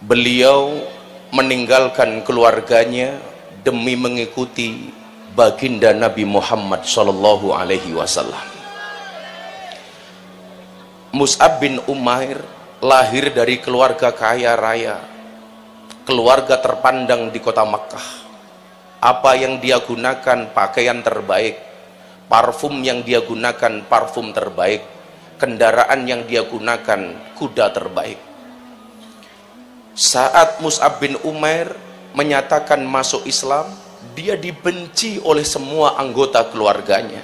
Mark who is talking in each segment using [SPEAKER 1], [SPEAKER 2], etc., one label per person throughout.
[SPEAKER 1] Beliau meninggalkan keluarganya demi mengikuti baginda Nabi Muhammad Shallallahu Alaihi Wasallam. Mus'ab bin Umair lahir dari keluarga kaya raya, keluarga terpandang di kota Makkah. Apa yang dia gunakan pakaian terbaik, parfum yang dia gunakan parfum terbaik, kendaraan yang dia gunakan kuda terbaik. Saat Mus'ab bin Umair menyatakan masuk Islam, dia dibenci oleh semua anggota keluarganya.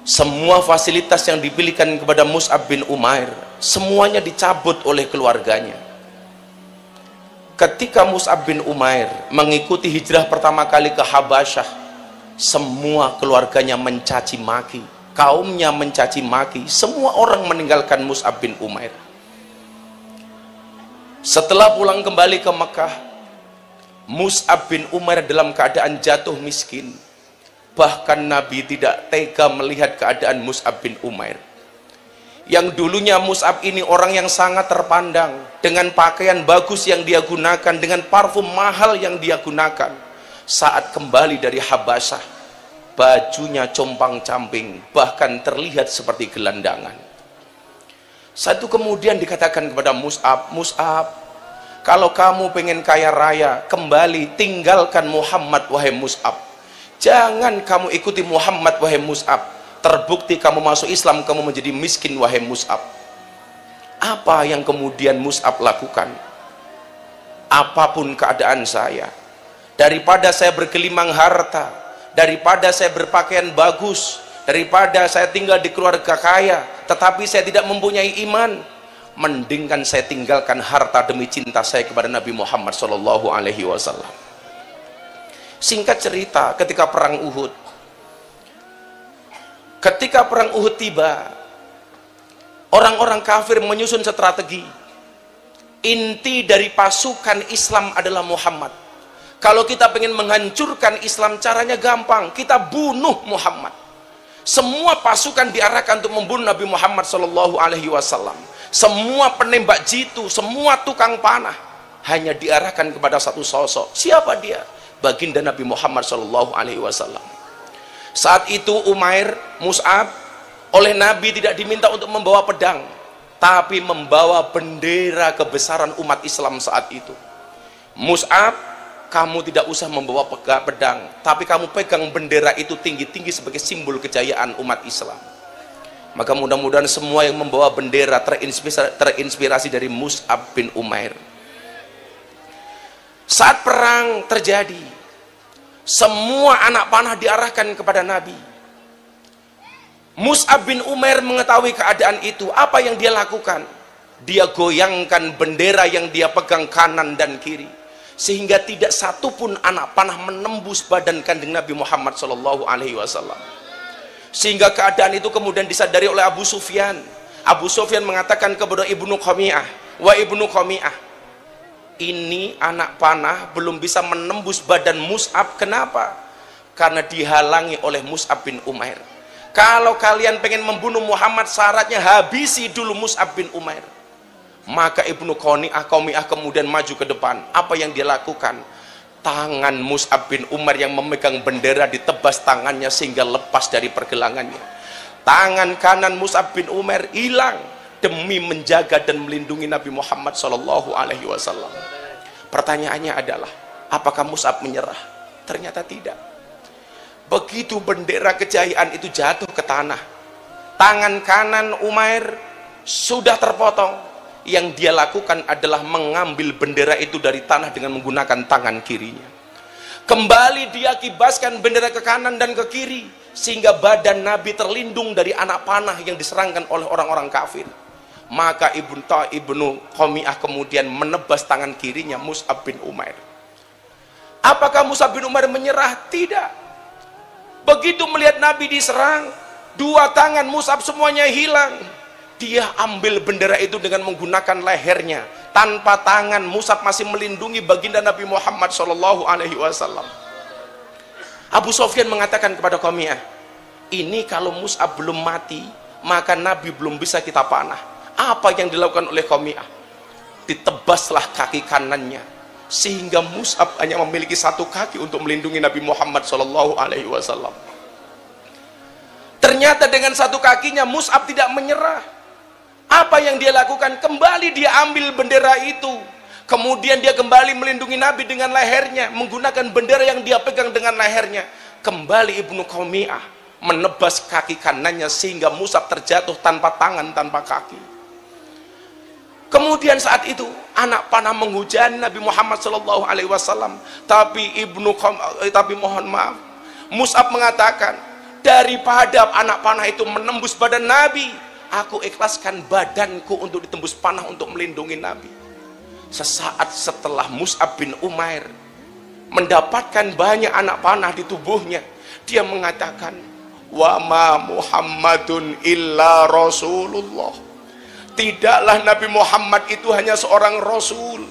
[SPEAKER 1] Semua fasilitas yang dipilihkan kepada Mus'ab bin Umair semuanya dicabut oleh keluarganya. Ketika Mus'ab bin Umair mengikuti hijrah pertama kali ke Habasyah, semua keluarganya mencaci maki, kaumnya mencaci maki, semua orang meninggalkan Mus'ab bin Umair. Setelah pulang kembali ke Mekah, Mus'ab bin Umair dalam keadaan jatuh miskin. Bahkan Nabi tidak tega melihat keadaan Mus'ab bin Umair. Yang dulunya Mus'ab ini orang yang sangat terpandang, dengan pakaian bagus yang dia gunakan, dengan parfum mahal yang dia gunakan. Saat kembali dari Habasyah, bajunya compang-camping, bahkan terlihat seperti gelandangan. Satu kemudian dikatakan kepada Mus'ab, Mus'ab, kalau kamu pengen kaya raya, kembali tinggalkan Muhammad wahai Mus'ab. Jangan kamu ikuti Muhammad wahai Mus'ab. Terbukti kamu masuk Islam, kamu menjadi miskin wahai Mus'ab. Apa yang kemudian Mus'ab lakukan? Apapun keadaan saya, daripada saya bergelimang harta, daripada saya berpakaian bagus, daripada saya tinggal di keluarga kaya tetapi saya tidak mempunyai iman, mendingkan saya tinggalkan harta demi cinta saya kepada Nabi Muhammad Shallallahu Alaihi Wasallam. Singkat cerita, ketika perang Uhud, tiba, orang-orang kafir menyusun strategi. Inti dari pasukan Islam adalah Muhammad. Kalau kita ingin menghancurkan Islam, caranya gampang, kita bunuh Muhammad. Semua pasukan diarahkan untuk membunuh Nabi Muhammad Shallallahu Alaihi Wasallam. Semua penembak jitu, semua tukang panah hanya diarahkan kepada satu sosok. Siapa dia? Baginda Nabi Muhammad Shallallahu Alaihi Wasallam. Saat itu Umair, Mus'ab, oleh Nabi tidak diminta untuk membawa pedang, tapi membawa bendera kebesaran umat Islam saat itu. Mus'ab, kamu tidak usah membawa pedang, tapi kamu pegang bendera itu tinggi-tinggi sebagai simbol kejayaan umat Islam. Maka mudah-mudahan semua yang membawa bendera terinspirasi dari Mus'ab bin Umair. Saat perang terjadi, semua anak panah diarahkan kepada Nabi. Mus'ab bin Umair mengetahui keadaan itu. Apa yang dia lakukan? Dia goyangkan bendera yang dia pegang kanan dan kiri, sehingga tidak satupun anak panah menembus badan kanjeng Nabi Muhammad Shallallahu Alaihi Wasallam. Sehingga keadaan itu kemudian disadari oleh Abu Sufyan. Abu Sufyan mengatakan kepada Ibnu Qami'ah, wa Ibnu Qami'ah, ini anak panah belum bisa menembus badan Mus'ab. Kenapa? Karena dihalangi oleh Mus'ab bin Umair. Kalau kalian pengen membunuh Muhammad, syaratnya habisi dulu Mus'ab bin Umair. Maka Ibnu Qami'ah kemudian maju ke depan. Apa yang dia lakukan? Tangan Mus'ab bin Umair yang memegang bendera ditebas tangannya sehingga lepas dari pergelangannya. Tangan kanan Mus'ab bin Umair hilang demi menjaga dan melindungi Nabi Muhammad Shallallahu Alaihi Wasallam. Pertanyaannya adalah, apakah Mus'ab menyerah? Ternyata tidak. Begitu bendera kejayaan itu jatuh ke tanah, tangan kanan Umair sudah terpotong. Yang dia lakukan adalah mengambil bendera itu dari tanah dengan menggunakan tangan kirinya. Kembali dia kibaskan bendera ke kanan dan ke kiri, sehingga badan Nabi terlindung dari anak panah yang diserangkan oleh orang-orang kafir. Maka Ibnu Qami'ah kemudian menebas tangan kirinya Mus'ab bin Umair. Apakah Mus'ab bin Umair menyerah? Tidak. Begitu melihat Nabi diserang, dua tangan Mus'ab semuanya hilang. Dia ambil bendera itu dengan menggunakan lehernya, tanpa tangan. Mus'ab masih melindungi baginda Nabi Muhammad Shallallahu Alaihi Wasallam. Abu Sufyan mengatakan kepada Qami'ah, ini kalau Mus'ab belum mati, maka Nabi belum bisa kita panah. Apa yang dilakukan oleh Qami'ah? Ditebas menebaslah kaki kanannya sehingga Mus'ab hanya memiliki satu kaki untuk melindungi Nabi Muhammad SAW. Ternyata dengan satu kakinya Mus'ab tidak menyerah. Apa yang dia lakukan? Kembali dia ambil bendera itu, kemudian dia kembali melindungi Nabi dengan lehernya, menggunakan bendera yang dia pegang dengan lehernya. Kembali Ibnu Qami'ah menebas kaki kanannya sehingga Mus'ab terjatuh tanpa tangan, tanpa kaki. Kemudian saat itu anak panah menghujani Nabi Muhammad SAW, tapi mohon maaf, Mus'ab mengatakan, daripada anak panah itu menembus badan Nabi, aku ikhlaskan badanku untuk ditembus panah untuk melindungi Nabi. Sesaat setelah Mus'ab bin Umair mendapatkan banyak anak panah di tubuhnya, dia mengatakan, wa ma Muhammadun illa Rasulullah. Tidaklah Nabi Muhammad itu hanya seorang Rasul,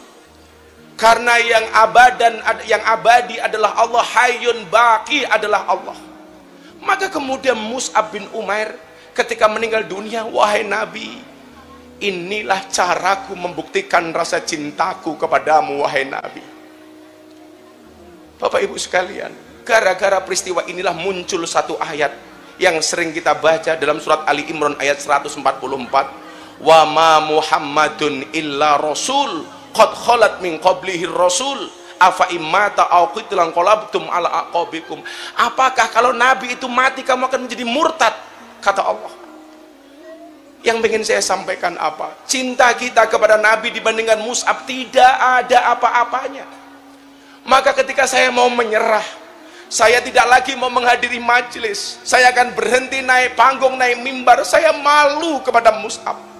[SPEAKER 1] karena yang abadi adalah Allah, hayyun baqi adalah Allah. Maka kemudian Mus'ab bin Umair ketika meninggal dunia, wahai Nabi, inilah caraku membuktikan rasa cintaku kepadamu, wahai Nabi. Bapak Ibu sekalian, gara-gara peristiwa inilah muncul satu ayat yang sering kita baca dalam surat Ali Imran ayat 144. Wa ma Muhammadun illa rasul qad khalat min qablihi rasul afa immata aw qutilan qalabtum ala aqabikum. Apakah kalau Nabi itu mati kamu akan menjadi murtad? Kata Allah. Yang ingin saya sampaikan apa? Cinta kita kepada Nabi dibandingkan Mus'ab tidak ada apa-apanya. Maka ketika saya mau menyerah, saya tidak lagi mau menghadiri majelis, saya akan berhenti naik panggung, naik mimbar, saya malu kepada Mus'ab.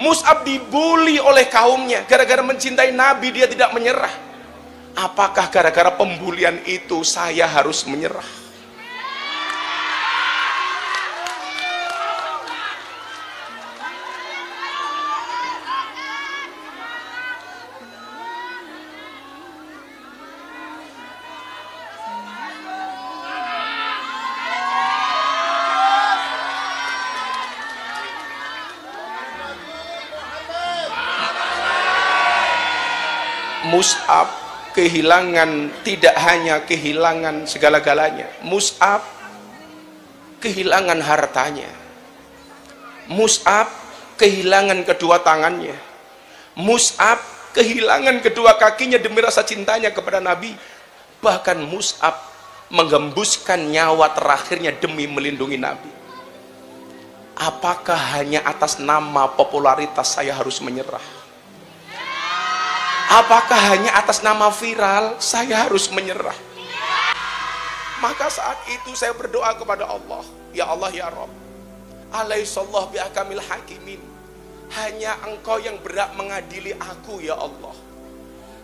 [SPEAKER 1] Mus'ab dibully oleh kaumnya gara-gara mencintai Nabi, dia tidak menyerah. Apakah gara-gara pembulian itu saya harus menyerah? Mus'ab kehilangan, tidak hanya kehilangan segala-galanya, Mus'ab kehilangan hartanya, Mus'ab kehilangan kedua tangannya, Mus'ab kehilangan kedua kakinya demi rasa cintanya kepada Nabi. Bahkan Mus'ab menggembuskan nyawa terakhirnya demi melindungi Nabi. Apakah hanya atas nama popularitas saya harus menyerah? Apakah hanya atas nama viral saya harus menyerah? Maka saat itu saya berdoa kepada Allah, ya Allah ya Rabb, alaihissallah bihakamil hakimin, hanya Engkau yang berhak mengadili aku ya Allah,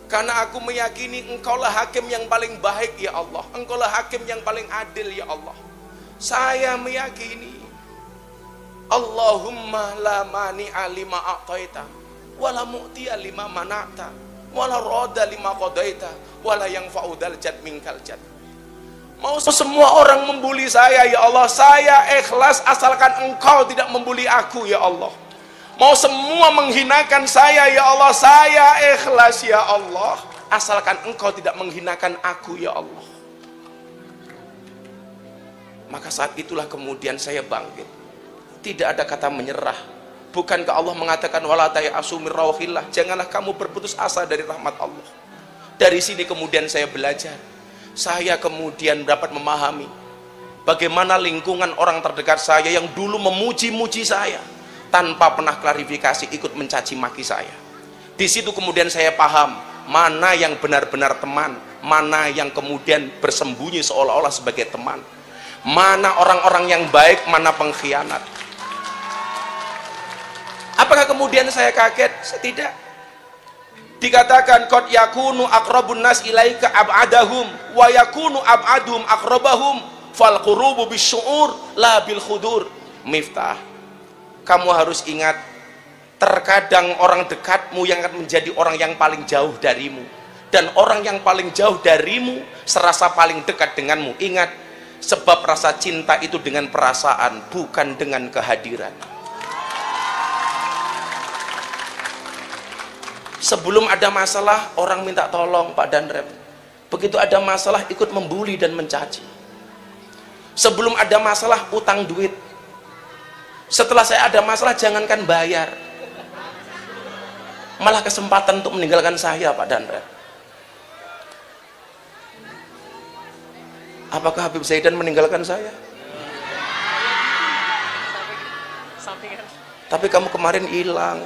[SPEAKER 1] karena aku meyakini Engkaulah hakim yang paling baik ya Allah, Engkaulah hakim yang paling adil ya Allah. Saya meyakini Allahumma la mani'a lima a'taita wala mu'tiya lima mana'ta wala roda lima qadaita wala yang fa'udal jad minkal jad. Mau semua orang membuli saya ya Allah, saya ikhlas asalkan Engkau tidak membuli aku ya Allah. Mau semua menghinakan saya ya Allah, saya ikhlas ya Allah asalkan Engkau tidak menghinakan aku ya Allah. Maka saat itulah kemudian saya bangkit, tidak ada kata menyerah. Bukankah Allah mengatakan wala ta'asu min rauhillah, janganlah kamu berputus asa dari rahmat Allah. Dari sini kemudian saya belajar, saya kemudian dapat memahami bagaimana lingkungan orang terdekat saya yang dulu memuji-muji saya tanpa pernah klarifikasi ikut mencaci maki saya. Di situ kemudian saya paham mana yang benar-benar teman, mana yang kemudian bersembunyi seolah-olah sebagai teman, mana orang-orang yang baik, mana pengkhianat. Apakah kemudian saya kaget? Saya tidak. Dikatakan qad yakunu aqrabun nas ilaika ab'adahum wa yakunu ab'aduhum aqrabahum fal qurubu bisyu'ur la bil khudur. Miftah, kamu harus ingat, terkadang orang dekatmu yang akan menjadi orang yang paling jauh darimu, dan orang yang paling jauh darimu serasa paling dekat denganmu. Ingat, sebab rasa cinta itu dengan perasaan, bukan dengan kehadiran. Sebelum ada masalah orang minta tolong Pak Danrem, begitu ada masalah ikut membuli dan mencaci. Sebelum ada masalah utang duit, setelah saya ada masalah jangankan bayar, malah kesempatan untuk meninggalkan saya Pak Danrem. Apakah Habib Zaidan meninggalkan saya? Tapi kamu kemarin hilang.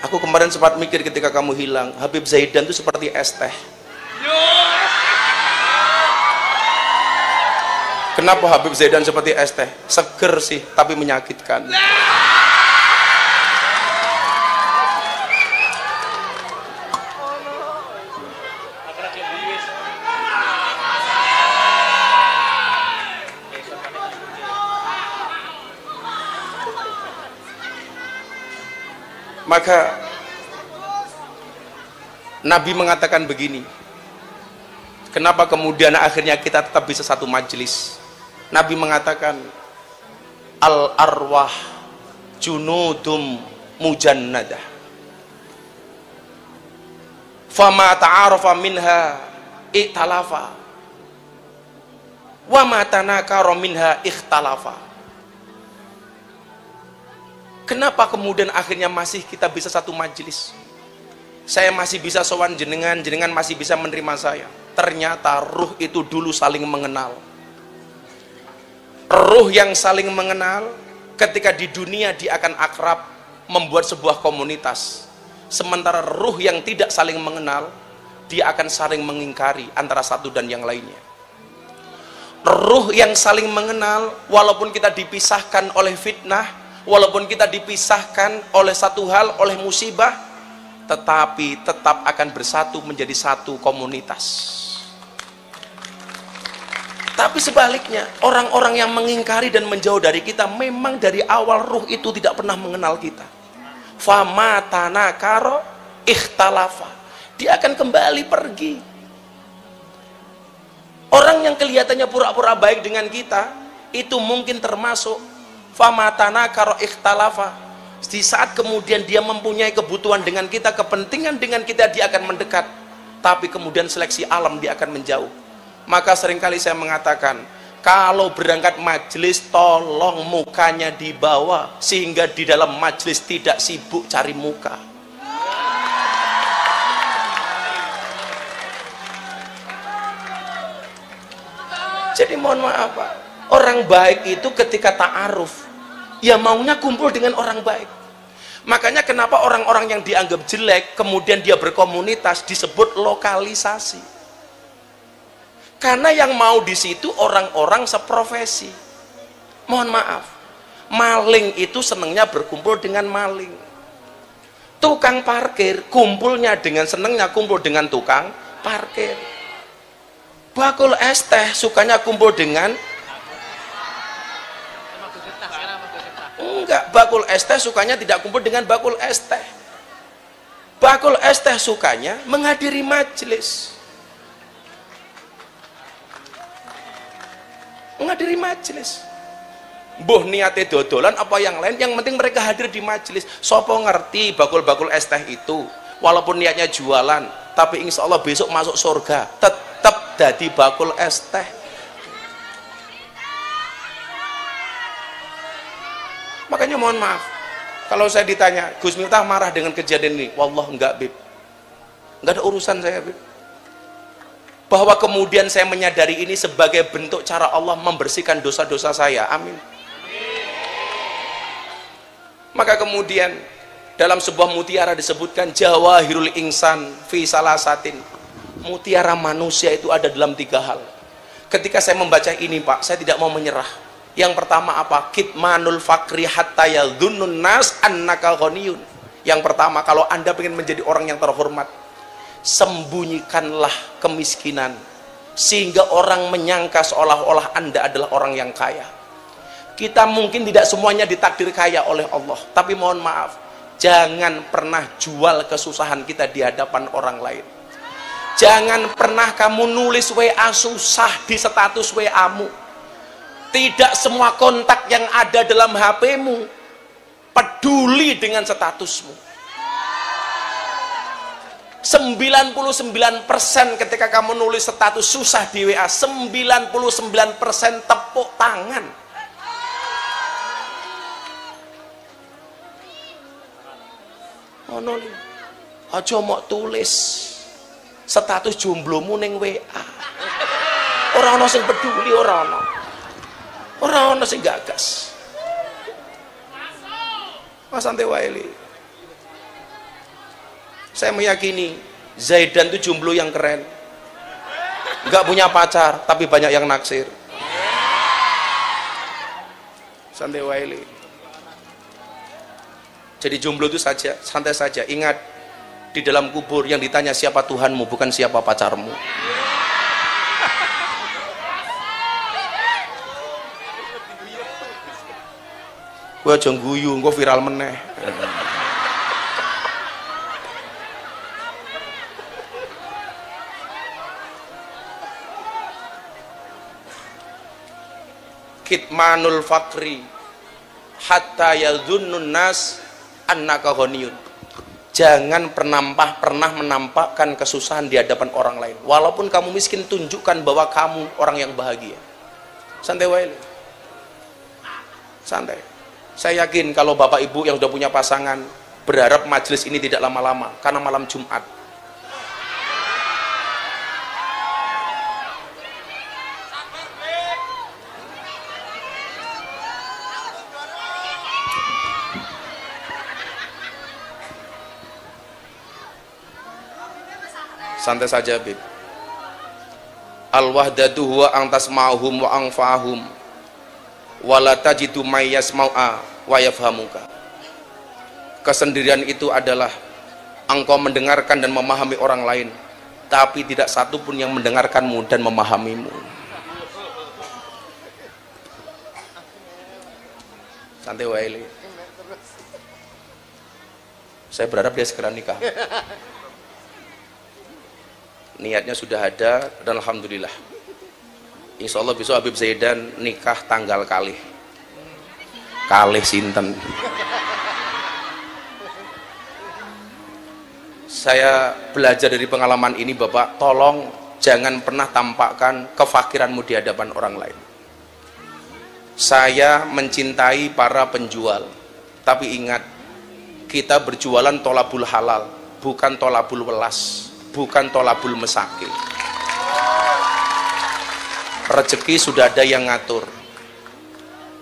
[SPEAKER 1] Aku kemarin sempat mikir ketika kamu hilang, Habib Zaidan itu seperti es teh. Kenapa Habib Zaidan seperti es teh? Seger sih, tapi menyakitkan. Maka Nabi mengatakan begini, kenapa kemudian akhirnya kita tetap bisa satu majelis? Nabi mengatakan, al arwah junudum mujannadah, fama ta'arafa minha iktalafa, wa ma tanakara minha ikhtalafa. Kenapa kemudian akhirnya masih kita bisa satu majelis? Saya masih bisa sowan jenengan, jenengan masih bisa menerima saya. Ternyata ruh itu dulu saling mengenal. Ruh yang saling mengenal, ketika di dunia dia akan akrab, membuat sebuah komunitas. Sementara ruh yang tidak saling mengenal, dia akan saling mengingkari antara satu dan yang lainnya. Ruh yang saling mengenal, walaupun kita dipisahkan oleh fitnah, walaupun kita dipisahkan oleh satu hal, oleh musibah, tetapi tetap akan bersatu menjadi satu komunitas. Tapi sebaliknya, orang-orang yang mengingkari dan menjauh dari kita, memang dari awal ruh itu tidak pernah mengenal kita. Fama tanakaro ikhtalafa, dia akan kembali pergi. Orang yang kelihatannya pura-pura baik dengan kita, itu mungkin termasuk fama tanakaro ikhtalafa. Di saat kemudian dia mempunyai kebutuhan dengan kita, kepentingan dengan kita, dia akan mendekat. Tapi kemudian seleksi alam dia akan menjauh. Maka seringkali saya mengatakan, kalau berangkat majelis tolong mukanya dibawa, sehingga di dalam majelis tidak sibuk cari muka. Jadi mohon maaf Pak, orang baik itu ketika ta'aruf, ya maunya kumpul dengan orang baik. Makanya kenapa orang-orang yang dianggap jelek kemudian dia berkomunitas disebut lokalisasi. Karena yang mau di situ orang-orang seprofesi. Mohon maaf, maling itu senangnya berkumpul dengan maling. Tukang parkir kumpulnya dengan senangnya kumpul dengan tukang parkir. Bakul es teh sukanya kumpul dengan enggak, bakul es teh sukanya tidak kumpul dengan bakul es teh. Bakul es teh sukanya menghadiri majelis. Menghadiri majelis. Mbuh niate dodolan apa yang lain, yang penting mereka hadir di majelis. Sopo ngerti bakul-bakul es teh itu, walaupun niatnya jualan, tapi insya Allah besok masuk surga, tetap jadi bakul es teh. Makanya mohon maaf, kalau saya ditanya, Gus Miftah marah dengan kejadian ini, wallah enggak Bib, enggak ada urusan saya Bib. Bahwa kemudian saya menyadari ini sebagai bentuk cara Allah membersihkan dosa-dosa saya, amin. Maka kemudian dalam sebuah mutiara disebutkan jawahirul insan fi salasatin, mutiara manusia itu ada dalam 3 hal. Ketika saya membaca ini Pak, saya tidak mau menyerah. Yang pertama apa? Kitmanul fakri hatta yadhunnun nas annaka ghaniyun. Yang pertama, kalau Anda ingin menjadi orang yang terhormat, sembunyikanlah kemiskinan sehingga orang menyangka seolah-olah Anda adalah orang yang kaya. Kita mungkin tidak semuanya ditakdir kaya oleh Allah, tapi mohon maaf, jangan pernah jual kesusahan kita di hadapan orang lain. Jangan pernah kamu nulis WA susah di status WA-mu. Tidak semua kontak yang ada dalam HP-mu peduli dengan statusmu. 99% ketika kamu nulis status susah di WA, 99% tepuk tangan. Ono li, aja mau tulis status jomblomu ning WA. Ora ono sing peduli, ora ono sing gagas. Mas Ante Waili, saya meyakini Zaidan itu jomblo yang keren, nggak punya pacar tapi banyak yang naksir. Santai Waili. Jadi jomblo itu saja, santai saja. Ingat, di dalam kubur yang ditanya siapa Tuhanmu, bukan siapa pacarmu. Gue aja guyu, gue viral meneh. Kitmanul fakri hatta yadhunnun nas annaka ghaniyun. Jangan pernah menampakkan kesusahan di hadapan orang lain. Walaupun kamu miskin, tunjukkan bahwa kamu orang yang bahagia. Santai wae. Santai. Saya yakin kalau bapak ibu yang sudah punya pasangan berharap majelis ini tidak lama-lama karena malam Jumat. Santai saja, Bib. Al-wahdatu huwa ang tasma'uhum wa ang fa'ahum wa la tajidu may yasmau'a wa yafhamuka. Kesendirian itu adalah engkau mendengarkan dan memahami orang lain, tapi tidak satu pun yang mendengarkanmu dan memahamimu. Santai wae. Saya berharap dia segera nikah. Niatnya sudah ada dan alhamdulillah. Insya Allah besok Habib Zaidan nikah tanggal kalih sinten. Saya belajar dari pengalaman ini, Bapak, tolong jangan pernah tampakkan kefakiranmu di hadapan orang lain. Saya mencintai para penjual, tapi ingat, kita berjualan tolabul halal, bukan tolabul welas, bukan tolabul mesakil. Rezeki sudah ada yang ngatur.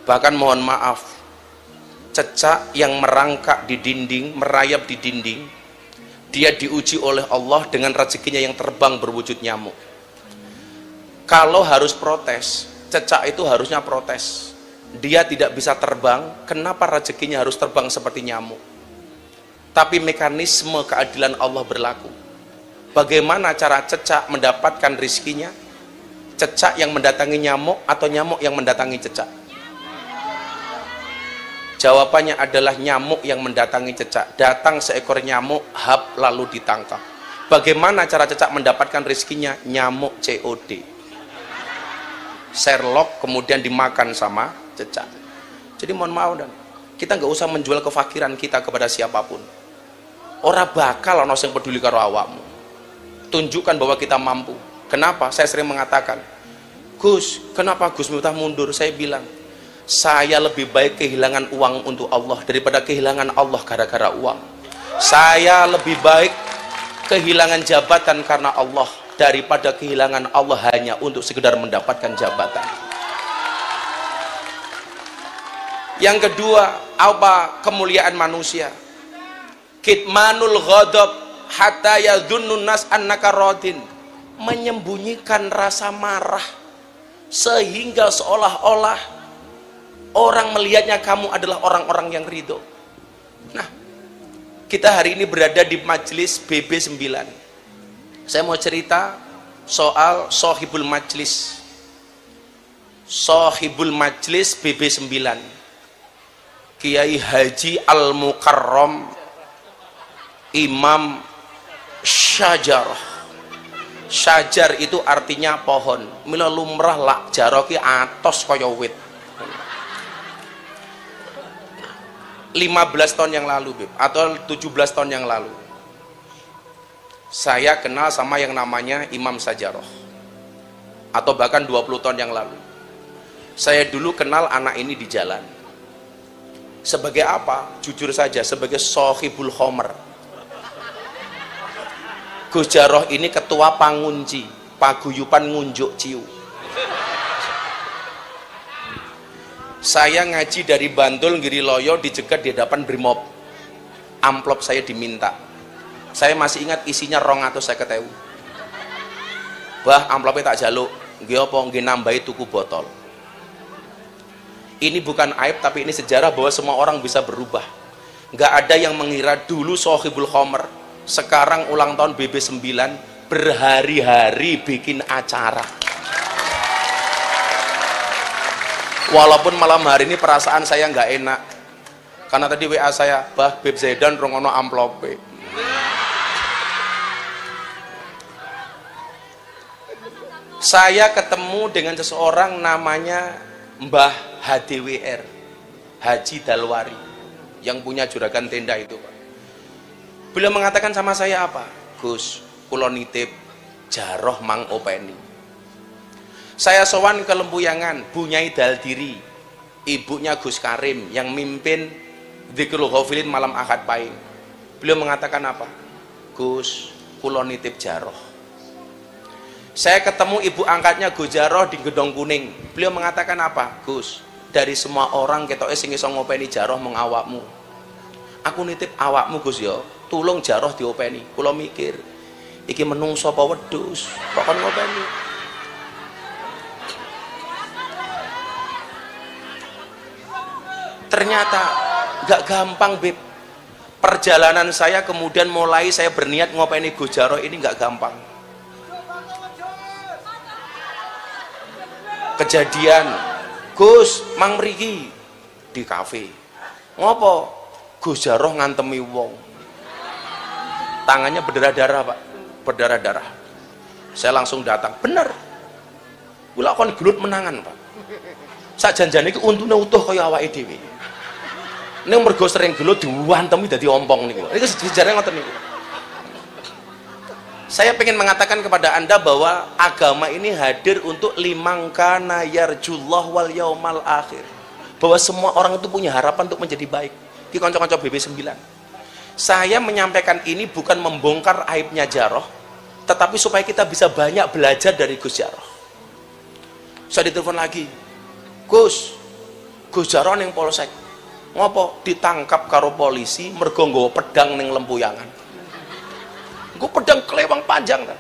[SPEAKER 1] Bahkan mohon maaf, cecak yang merangkak di dinding, merayap di dinding, dia diuji oleh Allah dengan rezekinya yang terbang berwujud nyamuk. Kalau harus protes, cecak itu harusnya protes. Dia tidak bisa terbang, kenapa rezekinya harus terbang seperti nyamuk? Tapi mekanisme keadilan Allah berlaku. Bagaimana cara cecak mendapatkan rizkinya? Cecak yang mendatangi nyamuk atau nyamuk yang mendatangi cecak? Jawabannya adalah nyamuk yang mendatangi cecak. Datang seekor nyamuk, hap, lalu ditangkap. Bagaimana cara cecak mendapatkan rizkinya? Nyamuk COD. Sherlock kemudian dimakan sama cecak. Jadi mohon maaf, dan kita nggak usah menjual kefakiran kita kepada siapapun. Ora bakal ono sing peduli karo awakmu. Tunjukkan bahwa kita mampu. Kenapa? Saya sering mengatakan, Gus, kenapa Gus Miftah mundur? Saya bilang, saya lebih baik kehilangan uang untuk Allah daripada kehilangan Allah gara-gara uang. Saya lebih baik kehilangan jabatan karena Allah daripada kehilangan Allah hanya untuk sekedar mendapatkan jabatan. Yang kedua, apa kemuliaan manusia? Kitmanul ghadab hatta yadhunnun nas annaka radin. Menyembunyikan rasa marah sehingga seolah-olah orang melihatnya kamu adalah orang-orang yang ridho. Nah, kita hari ini berada di majelis BB9. Saya mau cerita soal sohibul majlis. Sohibul majlis BB9, Kiai Haji Al-Mukarram Imam Syajarah. Syajar itu artinya pohon. Mila lumrah lak jaroki atos kaya wit. 15 tahun yang lalu, Beb, atau 17 tahun yang lalu, saya kenal sama yang namanya Imam Sajaroh. Atau bahkan 20 tahun yang lalu, saya dulu kenal anak ini di jalan. Sebagai apa? Jujur saja, sebagai sohibul khomer. Gus Jaroh ini ketua pangunci paguyupan ngunjuk ciu. Saya ngaji dari Bantul Giriloyo, dicegat di hadapan Brimob. Amplop saya diminta. Saya masih ingat isinya 250.000. Bah, amplopnya tak jaluk. Nggih apa nggih nambahi tuku botol. Ini bukan aib, tapi ini sejarah bahwa semua orang bisa berubah. Nggak ada yang mengira dulu Sohibul Khomer, sekarang ulang tahun BB9, berhari-hari bikin acara. Walaupun malam hari ini perasaan saya nggak enak, karena tadi WA saya, bah Beb Zaidan rongono amplope. Saya ketemu dengan seseorang namanya Mbah HDWR, Haji Dalwari, yang punya juragan tenda itu, Pak. Beliau mengatakan sama saya apa? Gus, kula nitip Jaroh Mang Openi. Saya sowan ke Lempuyangan, Bu Nyai Daldiri, ibunya Gus Karim yang mimpin Dzikrul Ghafilin malam Ahad Pahing. Beliau mengatakan apa? Gus, kula nitip Jaroh. Saya ketemu ibu angkatnya Gus Jaroh di Gedong Kuning. Beliau mengatakan apa? Gus, dari semua orang ketoke sing iso ngopeni Jaroh mung awakmu. Aku nitip awakmu Gus ya, tulung Jaroh diopeni. Kula mikir, iki menungso apa wedhus kok kon ngopeni. Ternyata gak gampang, Beb. Perjalanan saya kemudian mulai saya berniat ngopeni Gus Jaroh ini gak gampang. Kejadian, Gus, Mang mriki di kafe. Ngopo? Gus Jaroh ngantemi wong. Tangannya berdarah-darah, Pak. Berdarah-darah. Saya langsung datang. Bener. Kula kon gelut menangan, Pak. Sak janjane iki untune utuh kaya awake dhewe. Ning mergo sering gelut diwantemi dadi ompong niku. Niku sejarahnya ngoten niku. Saya ingin mengatakan kepada Anda bahwa agama ini hadir untuk limangkana yarjullah wal yaumal akhir. Bahwa semua orang itu punya harapan untuk menjadi baik. Di konco-konco BB9. Saya menyampaikan ini bukan membongkar aibnya Jaroh, tetapi supaya kita bisa banyak belajar dari Gus Jaroh. Saya ditelepon lagi. Gus Jaroh ning Polsek. Ngopo? Ditangkap karo polisi mergo nggawa pedang ning Lempuyangan. Gue pedang kelewang panjang kan.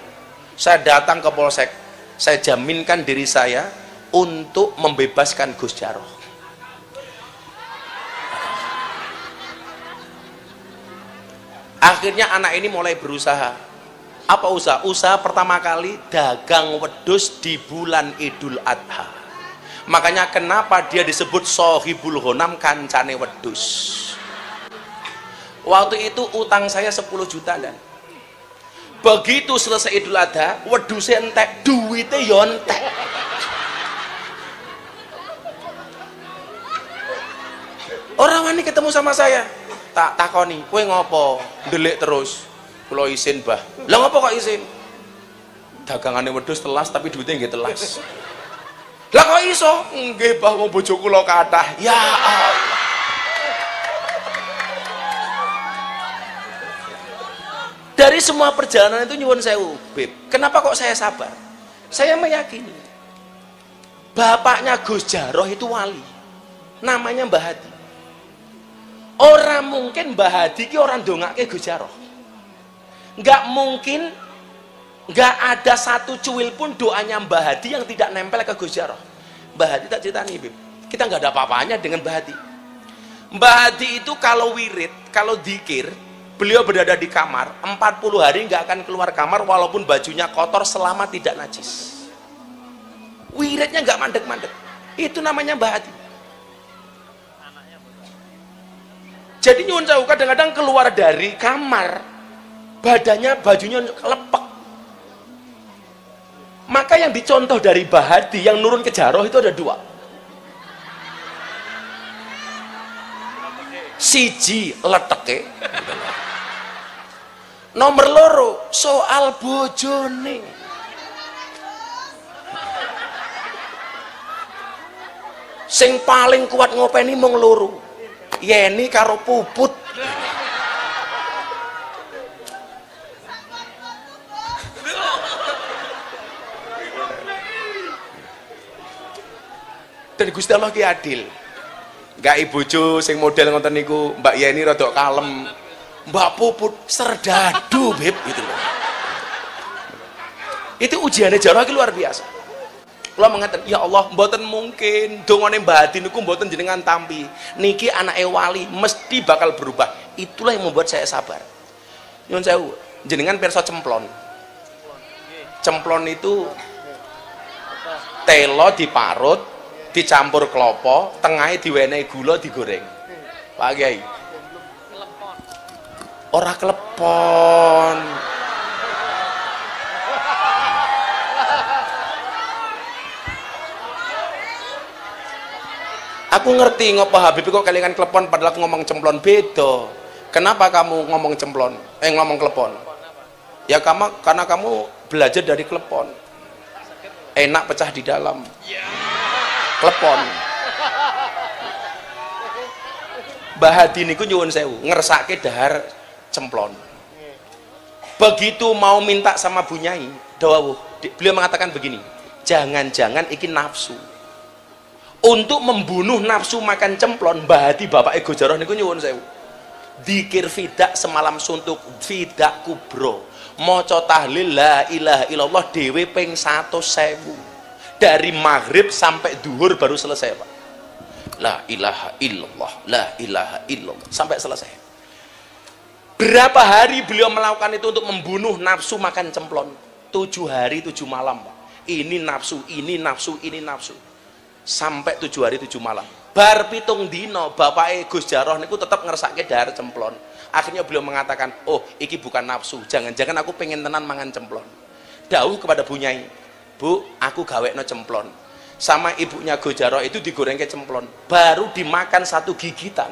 [SPEAKER 1] Saya datang ke Polsek, saya jaminkan diri saya untuk membebaskan Gus Jaroh. Akhirnya anak ini mulai berusaha. Apa usaha? Usaha pertama kali dagang wedhus di bulan Idul Adha. Makanya kenapa dia disebut Sohibul Ghanam, kancane wedhus. Waktu itu utang saya 10 juta dan begitu selesai Idul Adha, wedhusnya entek, duitnya ya entek. Orang wani ketemu sama saya, tak takoni, kowe ngopo? Ndelik terus. Kula izin, Bah. Lah ngopo kok izin? Dagangane wedhus telas tapi duitnya nggih telas. Lah kok iso? Nggih, Bah, wong bojo kula kathah. Ya Allah. Dari semua perjalanan itu nyuwun sewu, Beb. Kenapa kok saya sabar? Saya meyakini bapaknya Gus Jaroh itu wali. Namanya Mbah Hadi. Orang mungkin Mbah Hadi ki orang dongake Gus Jaroh. Nggak mungkin, nggak ada satu cuil pun doanya Mbah Hadi yang tidak nempel ke Gus Jaroh. Mbah Hadi tak cerita nih, Beb. Kita nggak ada apa-apanya dengan Mbah Hadi. Mbah Hadi itu kalau wirid, kalau dzikir, beliau berada di kamar 40 hari nggak akan keluar kamar walaupun bajunya kotor selama tidak najis. Wiridnya nggak mandek-mandek. Itu namanya Mbah Hadi. Jadi nyuwun sewu kadang-kadang keluar dari kamar badannya, bajunya lepek. Maka yang dicontoh dari Mbah Hadi yang nurun ke Jaroh itu ada dua. siji leteke, nomor loro soal bojone. Sing paling kuat ngopeni mung loro, Yeni karo Puput. Dan Gusti Allah ki adil. Gak ibu bojo sing model ngoten niku, Mbak Yeni rada kalem, Mbak Puput serdadu beb gitu loh. Itu ujiannya Jarah luar biasa. Kula mengatakan, ya Allah, mboten mungkin dongane Mbah Hadi niku mboten jenengan tampi. Niki anake wali mesti bakal berubah. Itulah yang membuat saya sabar. Nyuwun sewu, jenengan pirsa cemplon. Cemplon itu telo diparut, dicampur klopo, tengahnya diwenehi gula digoreng. Pak Kiai. Ora klepon. Aku ngerti ngopo Habib kok kelingan klepon padahal aku ngomong cemplon beda. Kenapa kamu ngomong cemplon? Ngomong klepon. Ya karena kamu belajar dari klepon. Enak pecah di dalam. Klepon. Mbah Hadi niku nyuwun sewu, ngersake dahar cemplon. Begitu mau minta sama Bu Nyai, dawuh, beliau mengatakan begini, jangan-jangan iki nafsu. Untuk membunuh nafsu makan cemplon, Mbah Hadi bapak Ego Jarah niku nyuwun sewu. Dikir fidak semalam suntuk, fidak kubro. Maca tahlil la ilaha illallah dhewe ping 100.000. Dari maghrib sampai duhur baru selesai, Pak. La ilaha illallah, la ilaha illallah sampai selesai. Berapa hari beliau melakukan itu untuk membunuh nafsu makan cemplon? 7 hari 7 malam, Pak. Ini nafsu, ini nafsu, ini nafsu. Sampai 7 hari 7 malam. Bar pitung dino bapak Gus Jarah niku tetap ngersake dahar cemplon. Akhirnya beliau mengatakan, oh iki bukan nafsu, jangan-jangan aku pengen tenan mangan cemplon. Dawuh kepada Bu Nyai, Bu, aku gawekno cemplon. Sama ibunya Gus Jarah itu digoreng ke cemplon, baru dimakan 1 gigitan.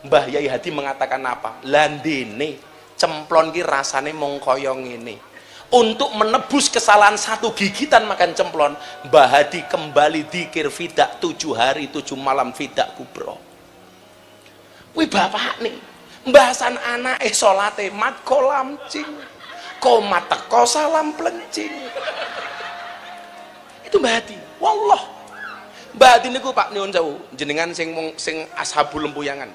[SPEAKER 1] Mbah Yai Hadi mengatakan apa? Landene cemplon ki rasane mung kaya ngene. Untuk menebus kesalahan 1 gigitan makan cemplon, Mbah Hadi kembali dikir fidak 7 hari 7 malam fidak kubro. Wih bapak nih, mbahasan anak solate mat kolam cing, komat teko salam plencing. Itu Mbah Hadi. Wallah, Mbah Hadi niku Pak nyuwun sewu, jenengan sing ashabul lempuyangan.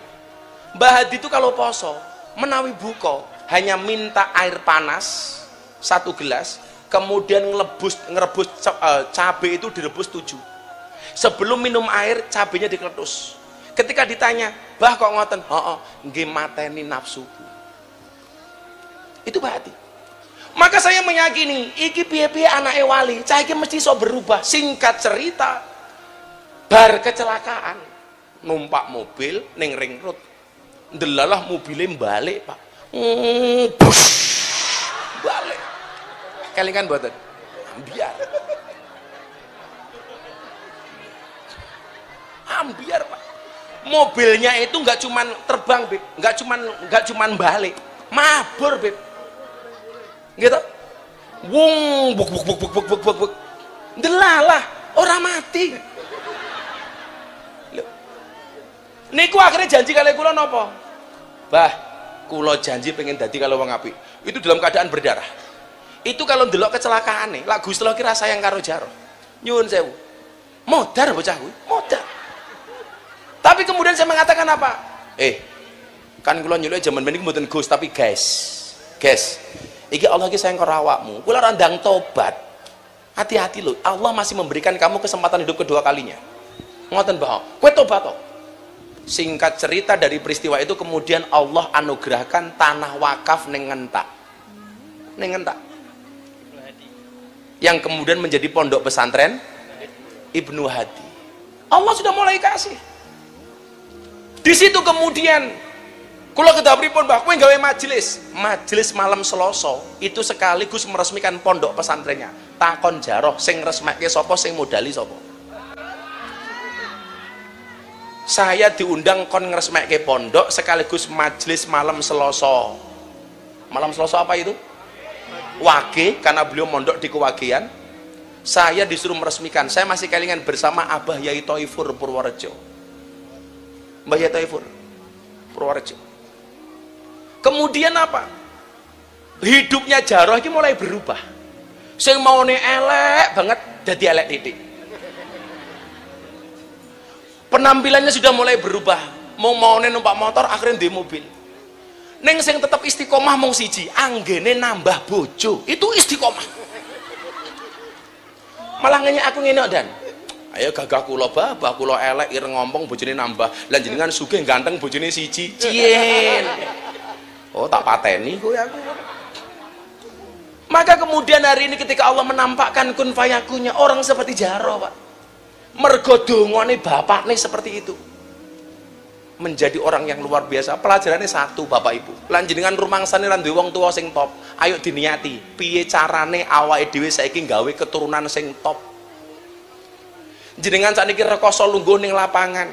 [SPEAKER 1] Mbah Hadi itu kalau poso menawi buka hanya minta air panas 1 gelas, kemudian ngerebus cabai itu direbus 7. Sebelum minum air cabenya dikeletus. Ketika ditanya, "Bah kok ngoten?" "Heeh, nggih mateni nafsuku." Itu Mbah Hadi. Maka saya meyakini iki piye-piye anake wali, cah iki mesti iso berubah. Singkat cerita, bar kecelakaan, numpak mobil ning ring road. Ndelalah mobilnya balik, Pak. Balik. Kelingan mboten? Ambiar. Ambiar, Pak. Mobilnya itu nggak cuman terbang, Beb. Nggak cuman balik. Mabur, Beb. Gitu. Wung buk buk buk buk buk buk buk buk. Delalah, orang mati. Niku akhirnya janji kali kula napa? Bah, kula janji pengen dadi kalau wong apik. Itu dalam keadaan berdarah. Itu kalau ndelok kecelakaan nih, lak Gusti Allah ki rasa yang karo Jarah. Nyuwun sewu. Modar bocah kuwi, modar. Tapi kemudian saya mengatakan apa? Kan kula nyuluke jaman menika mboten Gus tapi guys. Guys, iki Allah ki sayang karo awakmu. Kula ora ndang tobat. Hati-hati loh, Allah masih memberikan kamu kesempatan hidup kedua kalinya. Ngoten Mbah. Kowe tobat to. Singkat cerita dari peristiwa itu kemudian Allah anugerahkan tanah wakaf ning Ngentak. Ning Ngentak. Yang kemudian menjadi pondok pesantren Ibnu Hadi. Allah sudah mulai kasih. Di situ kemudian kula kedah pripun Mbah, kowe gawe majelis malam Selasa itu sekaligus meresmikan pondok pesantrennya. Takon Jarah sing resmeke sapa, sing modali sapa? Saya diundang kon ngresmekke pondok sekaligus majelis malam Selasa. Malam Selasa apa itu? Wage, karena beliau mondok di Kewagean. Saya disuruh meresmikan. Saya masih kelingan bersama Abah Yai Toifur Purworejo. Mbah Yai Toifur Purworejo. Kemudian apa? Hidupnya Jaroh ini mulai berubah. Sing maune elek banget jadi elek titik. Penampilannya sudah mulai berubah. Mau numpak motor akhirnya di mobil. Neng sing tetap istiqomah mung siji, anggene nambah bojo. Itu istiqomah. Malah ngenyek aku ngene dan. Ayo gagah kula babah kula elek ireng ngompong bojone nambah. Lah jenengan sugih ganteng bojone siji. Cien. Oh tak pateni kowe aku. Maka kemudian hari ini ketika Allah menampakkan kun fayakunnya orang seperti Jaroh, Pak. Mergo dongane bapakne seperti itu. Menjadi orang yang luar biasa. Pelajarannya satu, Bapak Ibu. Lan jenengan rumangsane lan duwe wong tuwa sing top. Ayo diniati, piye carane awake dhewe saiki gawe keturunan sing top. Jenengan sakniki rekoso lungguh ning lapangan.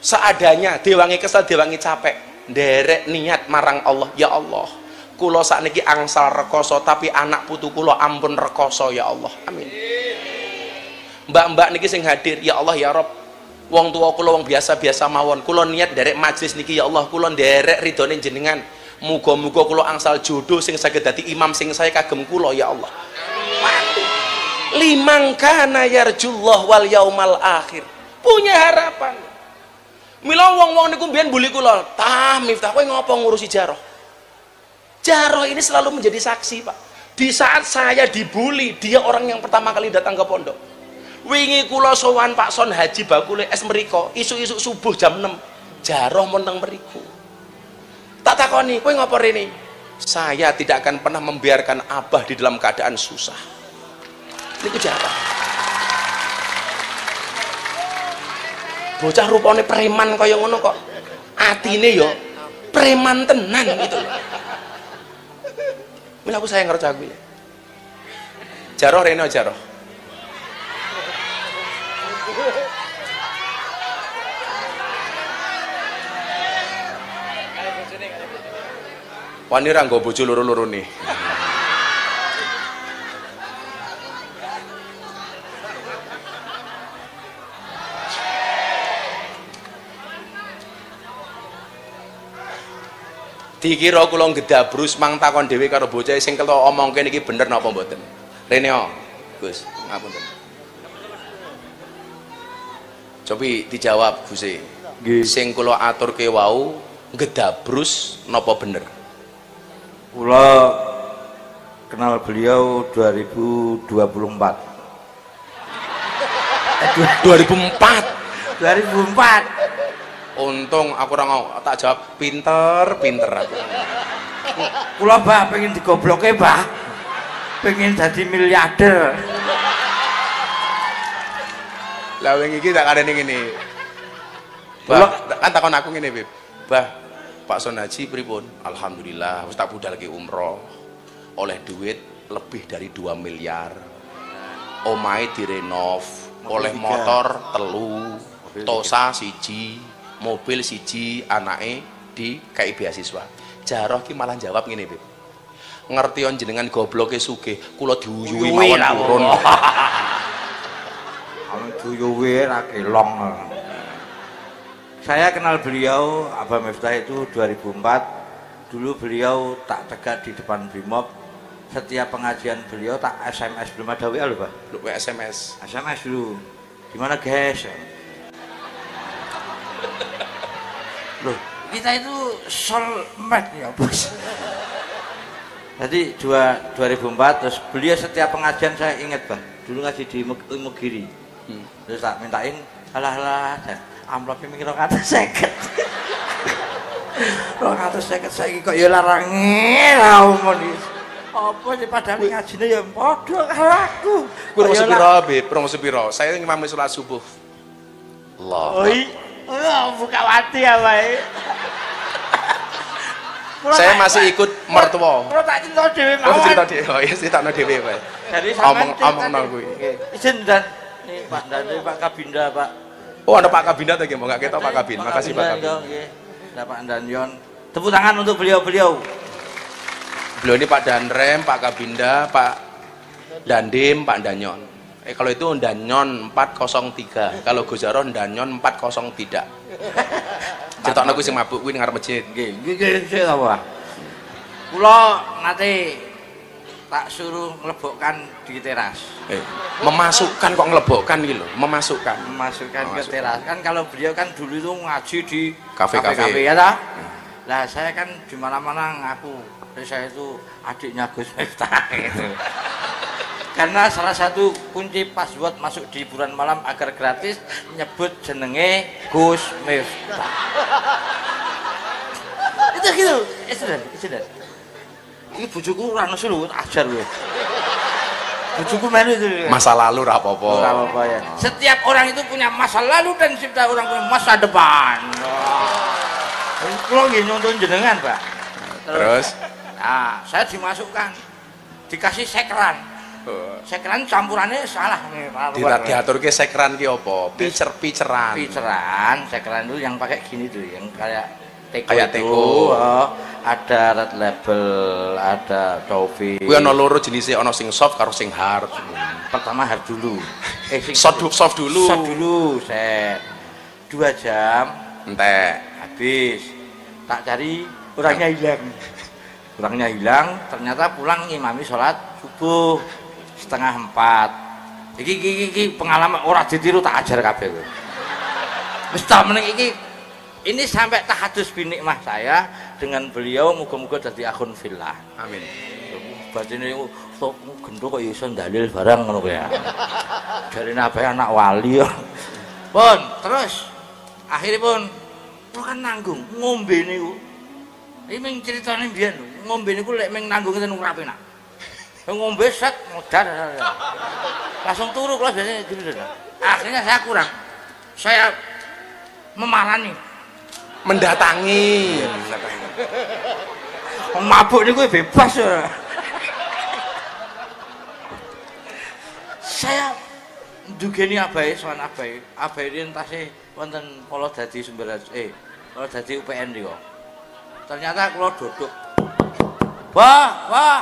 [SPEAKER 1] Seadanya, dewangi kesel, dewangi capek. Nderek niat marang Allah, ya Allah. Kula sakniki angsal rekoso tapi anak putu kula ampun rekoso ya Allah. Amin. Mbak-mbak niki sing hadir, ya Allah ya Rob. Wong tua kula wong biasa-biasa mawon. Kula niat derek majlis niki ya Allah, kula nderek ridhone jenengan. Muga-muga kula angsal jodoh sing saged dadi imam sing saya kagem kula ya Allah. Liman kana yarjullah wal yaumal akhir. Punya harapan. Mila wong-wong niku mbiyen buli kula, "Tah Miftah kowe ngopo ngurusi Jaroh?" Jaroh ini selalu menjadi saksi, Pak. Di saat saya dibully, dia orang yang pertama kali datang ke pondok. Wingi kula sowan Pak Son Haji bakule es mriko, isuk-isuk subuh jam 6. Jaroh monteng mriku. Tak takoni, kowe ngopo rene? Saya tidak akan pernah membiarkan Abah di dalam keadaan susah. Niku Jaroh. Bocah rupane preman kaya ngono kok. Atine yo preman tenan gitu. Mila aku sayang karo cagu. Jaroh rene Jaroh. Wani ra nggo bojo loro-loro nih. Dikira kula gedabrus mang takon dhewe karo bocah sing kelo omongke niki bener napa mboten. Rene Gus, ngapunten. Cobi dijawab Guse. Nggih. Sing kula aturke wau gedabrus napa bener?
[SPEAKER 2] Kula kenal beliau 2024.
[SPEAKER 1] 2004.
[SPEAKER 2] 2004.
[SPEAKER 1] Untung aku ora mau tak jawab pinter aku.
[SPEAKER 2] Kula Mbah pengen digobloke, Mbah. Pengen dadi miliarder.
[SPEAKER 1] Lah wingi iki tak kadene ngene. Bah, kan takon aku ngene, Bib. Bah, Pak Son Haji pripun? Alhamdulillah wis tak budal lagi umroh. Oleh duit lebih dari 2 miliar. Omahe direnov, oleh motor 3, Tosa 1, mobil 1, anake dikai beasiswa. Jaroh ki malah jawab ngene, Bib. Ngertion jenengan gobloke sugih, kula diuyuhi mawon turun.
[SPEAKER 2] Kalau duyuwi ra kelong. Saya kenal beliau Abah Miftah itu 2004. Dulu beliau tak tegak di depan Brimob. Setiap pengajian beliau tak SMS, belum ada WA loh, Pak.
[SPEAKER 1] Lu SMS.
[SPEAKER 2] SMS dulu. Gimana, guys? Loh, kita itu soulmate ya, Bos. Jadi 2004 terus beliau setiap pengajian saya ingat, Pak. Dulu ngaji di Imogiri. Terus tak mintain, alah amplopnya mikir kata seket. Kata seket saya kok ya larangin umum. Apa sih padahal ngajinya ya podo kalau aku.
[SPEAKER 1] Kurang sepiro, Bib, kurang sepiro. Saya ngimami sholat subuh. Allah.
[SPEAKER 2] Buka wati ya, Pak.
[SPEAKER 1] Saya masih ikut mertua.
[SPEAKER 2] Kalau tak cerita dewe mawon.
[SPEAKER 1] Oh, cerita dhewe. Oh, iya cerita dhewe, Pak.
[SPEAKER 2] Jadi
[SPEAKER 1] omong nang kuwi.
[SPEAKER 2] Izin dan nih Pak, dari Pak Kabinda, Pak.
[SPEAKER 1] Oh, ada Pak Kabinda tadi, mau nggak kita Pak Kabin. Makasih Pak Kabin.
[SPEAKER 2] Pak Danyon. Tepuk tangan untuk beliau-beliau.
[SPEAKER 1] Beliau ini Pak Danrem, Pak Kabinda, Pak Dandim, Pak Danyon. Kalau itu Danyon 403. Kalau Gus Jaron Danyon 40 tidak. Cetokno kuwi sing mabuk kuwi ning ngarep masjid.
[SPEAKER 2] Nggih, apa? Kula nate tak suruh ngelebokkan di teras.
[SPEAKER 1] Memasukkan kok ngelebokkan gitu, memasukkan
[SPEAKER 2] Ke teras. Kan kalau beliau kan dulu itu ngaji di
[SPEAKER 1] kafe-kafe
[SPEAKER 2] ya ta? Lah saya kan di mana-mana ngaku saya itu adiknya Gus Miftah gitu. Karena salah satu kunci password masuk di hiburan malam agar gratis nyebut jenenge Gus Miftah. Itu gitu. Itu. Ini bujuku ora nesu lho, ajar lho. Bujuku melu itu.
[SPEAKER 1] Masa lalu ra apa-apa.
[SPEAKER 2] Ora apa-apa ya. Setiap orang itu punya masa lalu dan setiap orang punya masa depan. Kulo nggih nyonton jenengan, Pak.
[SPEAKER 1] Terus
[SPEAKER 2] nah, saya dimasukkan. Dikasih sekran. Sekran campurannya salah nih, Pak.
[SPEAKER 1] Diaturke sekran ki apa? Piceran.
[SPEAKER 2] Sekran itu yang pakai gini tuh, yang kayak
[SPEAKER 1] kayak teko.
[SPEAKER 2] Ada red label, ada Taufik.
[SPEAKER 1] Kuwi ana loro jenise, ana sing soft karo sing hard.
[SPEAKER 2] Pertama hard dulu.
[SPEAKER 1] Soft dulu.
[SPEAKER 2] Set. 2 jam
[SPEAKER 1] entek.
[SPEAKER 2] Habis. Tak cari orangnya hilang. Ternyata pulang ngimami sholat subuh 3:30. Iki pengalaman ora ditiru, tak ajar kabeh kowe. Wis ta meneng iki. Ini sampai tahadus binikmah saya dengan beliau, muga-muga dadi akun fillah.
[SPEAKER 1] Amin.
[SPEAKER 2] Batine gendho kok iso dalil barang ngono kuwi ya. Jarine ape anak wali. Pun, terus akhirnya pun kok kan nanggung ngombe niku. Iki mung critane mbiyen lho, ngombe niku lek mung nanggung ngeten ora penak. Ngombe set modar. Langsung turu kelas biasanya gitu. Akhirnya saya kurang. Saya memarani.
[SPEAKER 1] Mendatangi.
[SPEAKER 2] Mabuk niku bebas ya. Saya ndugeni abahe sowan abahe. Abahe ini entase wonten Polo Dadi Polo Dadi UPN niku. Ternyata kula duduk. Wah.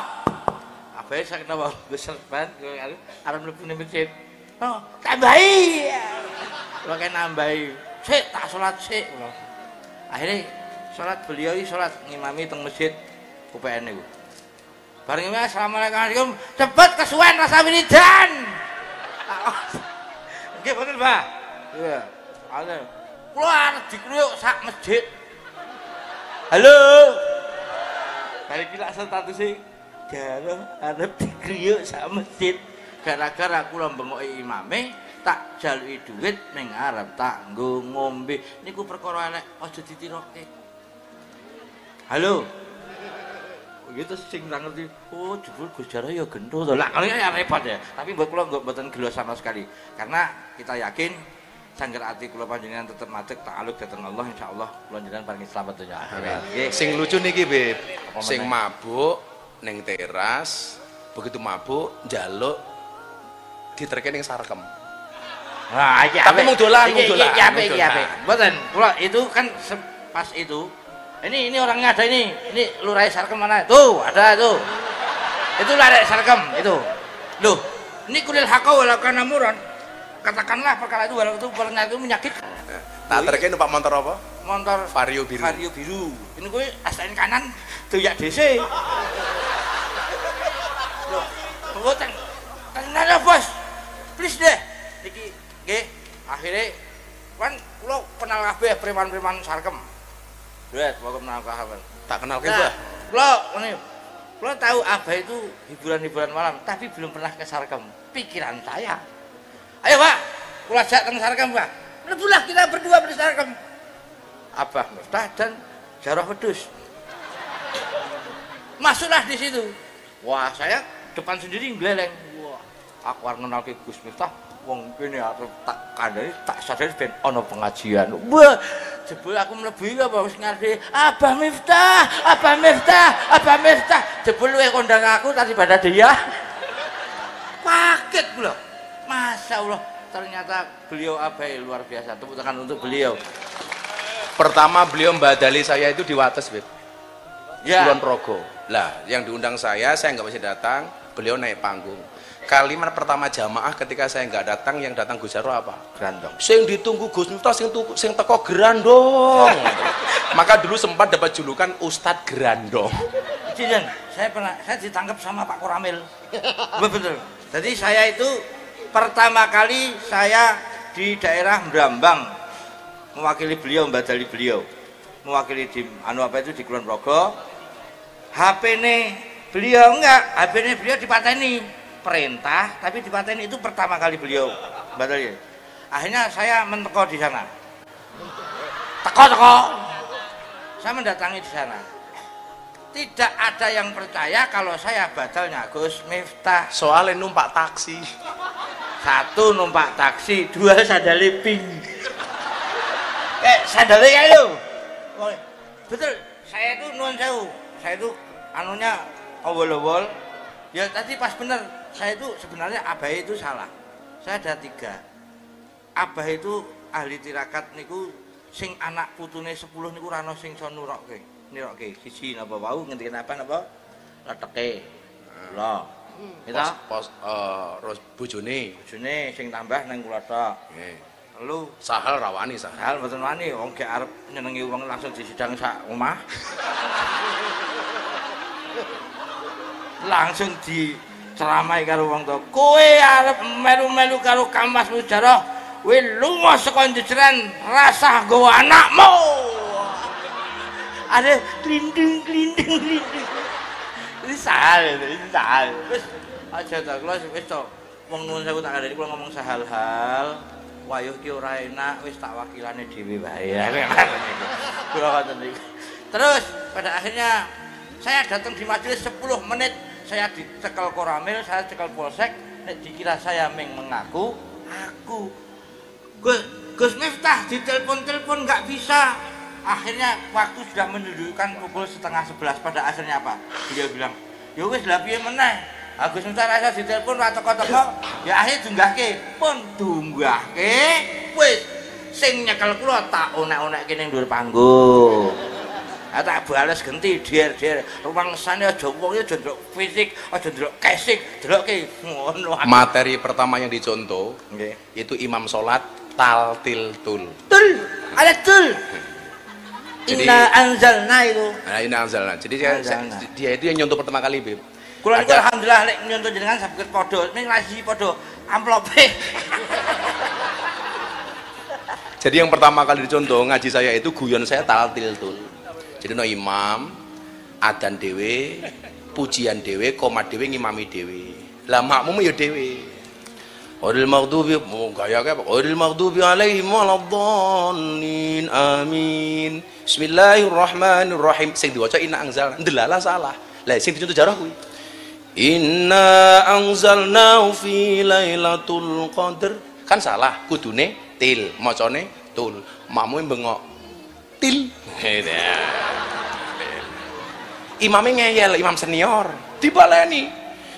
[SPEAKER 2] Abahe sak napa besar banget arep mlebu ning masjid. Oh, tambahi. Kula kan nambahi. Sik tak salat sik kula. Akhirnya sholat beliau ini sholat ngimami teng masjid UPN itu. Bareng ngimami assalamualaikum, cepet kesuwen rasa wiridan. Nggih bener, Pak. Iya. Ada. Keluar dikruyuk sak masjid. Halo. Bari iki lak statusé jare arep dikruyuk sak masjid. Gara-gara kula bengoki imame tak jaluki duit ning arep tak nggo ngombe niku perkara elek aja ditiroke. Halo. Gitu sing ora ngerti. Oh, jebul Gus Jaro ya gendho to. Lah kali ya repot ya. Tapi buat kula mboten gelo sama sekali. Karena kita yakin sangger ati kula panjenengan tetep madheg ta'alluq dhateng Allah, insyaallah kula jenengan paringi slamet donya akhirat. Nggih.
[SPEAKER 1] Sing lucu niki, Beb. Sing mabuk ning teras, begitu mabuk njaluk diterke ning sarkem.
[SPEAKER 2] Nah, iki
[SPEAKER 1] tapi mau dolan.
[SPEAKER 2] Iki mboten. Kula itu kan pas itu. Ini orangnya ada ini Lurah Sarkem mana? Tuh, ada tuh. Itu Lurah Sarkem itu. Loh, ini kulil hakau wala kana muran. Katakanlah perkara itu walau itu menyakitkan.
[SPEAKER 1] Tak terke numpak motor apa?
[SPEAKER 2] Motor
[SPEAKER 1] Vario biru.
[SPEAKER 2] Ini kuwi asain kanan doyak DC. Loh, mboten. Tenang Bos. Please deh. Iki nggih, akhirnya kan kula kenal kabeh preman-preman Sarkem. Duet, pokok kenal kabeh.
[SPEAKER 1] Tak kenal ke, Mbah.
[SPEAKER 2] Kula tahu Abah itu hiburan-hiburan malam, tapi belum pernah ke Sarkem. Pikiran saya. Ayo, Pak. Kula ajak ke Sarkem, Pak. Lebulah kita berdua di Sarkem. Abah Miftah dan Jarah Wedhus. Masuklah di situ. Wah, saya depan sendiri ngleleng. Wah, aku arep ngenalke Gus Miftah. Wong kene arep tak kandhani tak sadari ben ana pengajian. Wah, jebul aku mlebu iki apa wis ngarep Abah Miftah. Jebul luwih kondang aku daripada dia. Kaget kula. Masyaallah. ternyata beliau abai luar biasa. Tepuk tangan untuk beliau.
[SPEAKER 1] Pertama beliau mbadali saya itu di Wates, Beb.
[SPEAKER 2] Ya.
[SPEAKER 1] Kulon Progo. Lah, yang diundang saya nggak bisa datang, beliau naik panggung. Kalimat pertama jamaah ketika saya nggak datang, yang datang Gus Jarwo apa?
[SPEAKER 2] Grandong.
[SPEAKER 1] Sing ditunggu Gus Miftah, sing teko Grandong. Maka dulu sempat dapat julukan Ustadz Grandong.
[SPEAKER 2] Cijen, saya ditangkap sama Pak Koramil. Betul. Jadi saya itu pertama kali saya di daerah Brambang mewakili beliau, mbadali beliau. Mewakili di di Kulon Progo. HP-ne beliau HP-ne beliau dipateni. Perintah, tapi dipateni itu pertama kali beliau mbadali. Akhirnya saya menteko di sana. Teko. Saya mendatangi di sana. Tidak ada yang percaya kalau saya badalnya Gus Miftah.
[SPEAKER 1] Soalnya numpak taksi.
[SPEAKER 2] 1 numpak taksi, 2 sandale pink. Sandale kayak itu. Betul, saya itu nuwun sewu. Saya itu anunya awol-awol. Ya tadi pas bener, saya itu sebenarnya abah itu salah. Saya ada 3. Abah itu ahli tirakat niku sing anak putune 10 niku ra ono sing iso nirokke. Siji napa wau ngendikan apa napa? Leteke. Lho. Kita bojone sing tambah nang kula tok. Nggih. Telu
[SPEAKER 1] Sahal rawani Sahal.
[SPEAKER 2] Sahal mboten wani wong gek arep nyenengi wong langsung disidang sak omah. Langsung diceramai karo wong tua. Kowe arep melu-melu karo Kamas Mujarah, kowe lunga saka jejeran rasah nggawa anakmu. Ada glinding. Ini sahal. Wis aja ta kula wis to. Wong nuwun sewu tak kandhani kula ngomong sahal-hal. Wayuh ki ora enak, wis tak wakilane dhewe wae. Kula ngoten niku. Terus pada akhirnya saya datang di majelis 10 menit, saya dicekel Koramil, saya cekel Polsek, nek dikira saya mengaku, aku Gus Miftah ditelepon-telepon nggak bisa. Akhirnya waktu sudah menunjukkan pukul 10:30. Pada akhirnya apa? Beliau bilang, ya wis lah piye meneh. Gus Miftah rasa ditelepon ra teko-teko, ya akhirnya dunggahke, pun dunggahke, wis sing nyekel kula tak onek-onekke ning dhuwur panggung. Tak bales genti der rumangsane aja wong aja ndelok fisik, aja ndelok kesik, delokke ngono.
[SPEAKER 1] Materi pertama yang dicontoh itu imam sholat taltil tul.
[SPEAKER 2] Ada tul. Inna anzalna itu.
[SPEAKER 1] Nah, inna anzalna. Jadi dia itu yang nyontoh pertama kali, Beb.
[SPEAKER 2] Kula niku alhamdulillah nek nyontoh jenengan saged padha, ning lagi padha amplope.
[SPEAKER 1] Jadi yang pertama kali dicontoh ngaji saya itu guyon saya taltil tul. Jadi no imam, adzan dewe, pujian dewe, qomat dewe, ngimami dewe. Lah makmum ya dewe. Qul maghdubi gaya apa? Qul maghdubi alaihim waladdallin. Amin. Bismillahirrahmanirrahim. Sing diwaca inna anzalna. Ndelala salah. Lah sing dicontoh jarah kuwi. Inna anzalnahu fi lailatul qadr. Kan salah, kudune til, macane tul. Makmume bengok til. Imamnya ngeyel, imam senior dibaleni.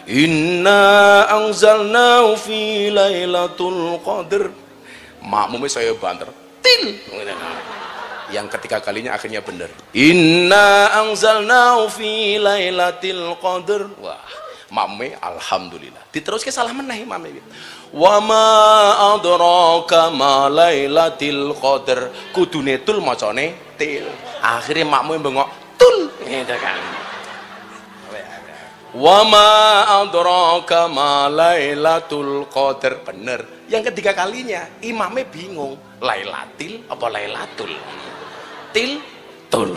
[SPEAKER 1] Inna anzalnahu fi lailatul qadr. Makmumnya saya banter til. Yang ketiga kalinya akhirnya benar. Inna anzalnahu fi lailatul qadr. Wah, makmumnya alhamdulillah. Diteruskan salah meneh imamnya. Wa ma adraka ma lailatul qadr. Kudune tul macane til. Akhirnya makmum bengok tul. Gitu kan. Wa ma adraka ma lailatul qadr. Bener. Yang ketiga kalinya imamnya bingung, lailatil apa lailatul? Til tul.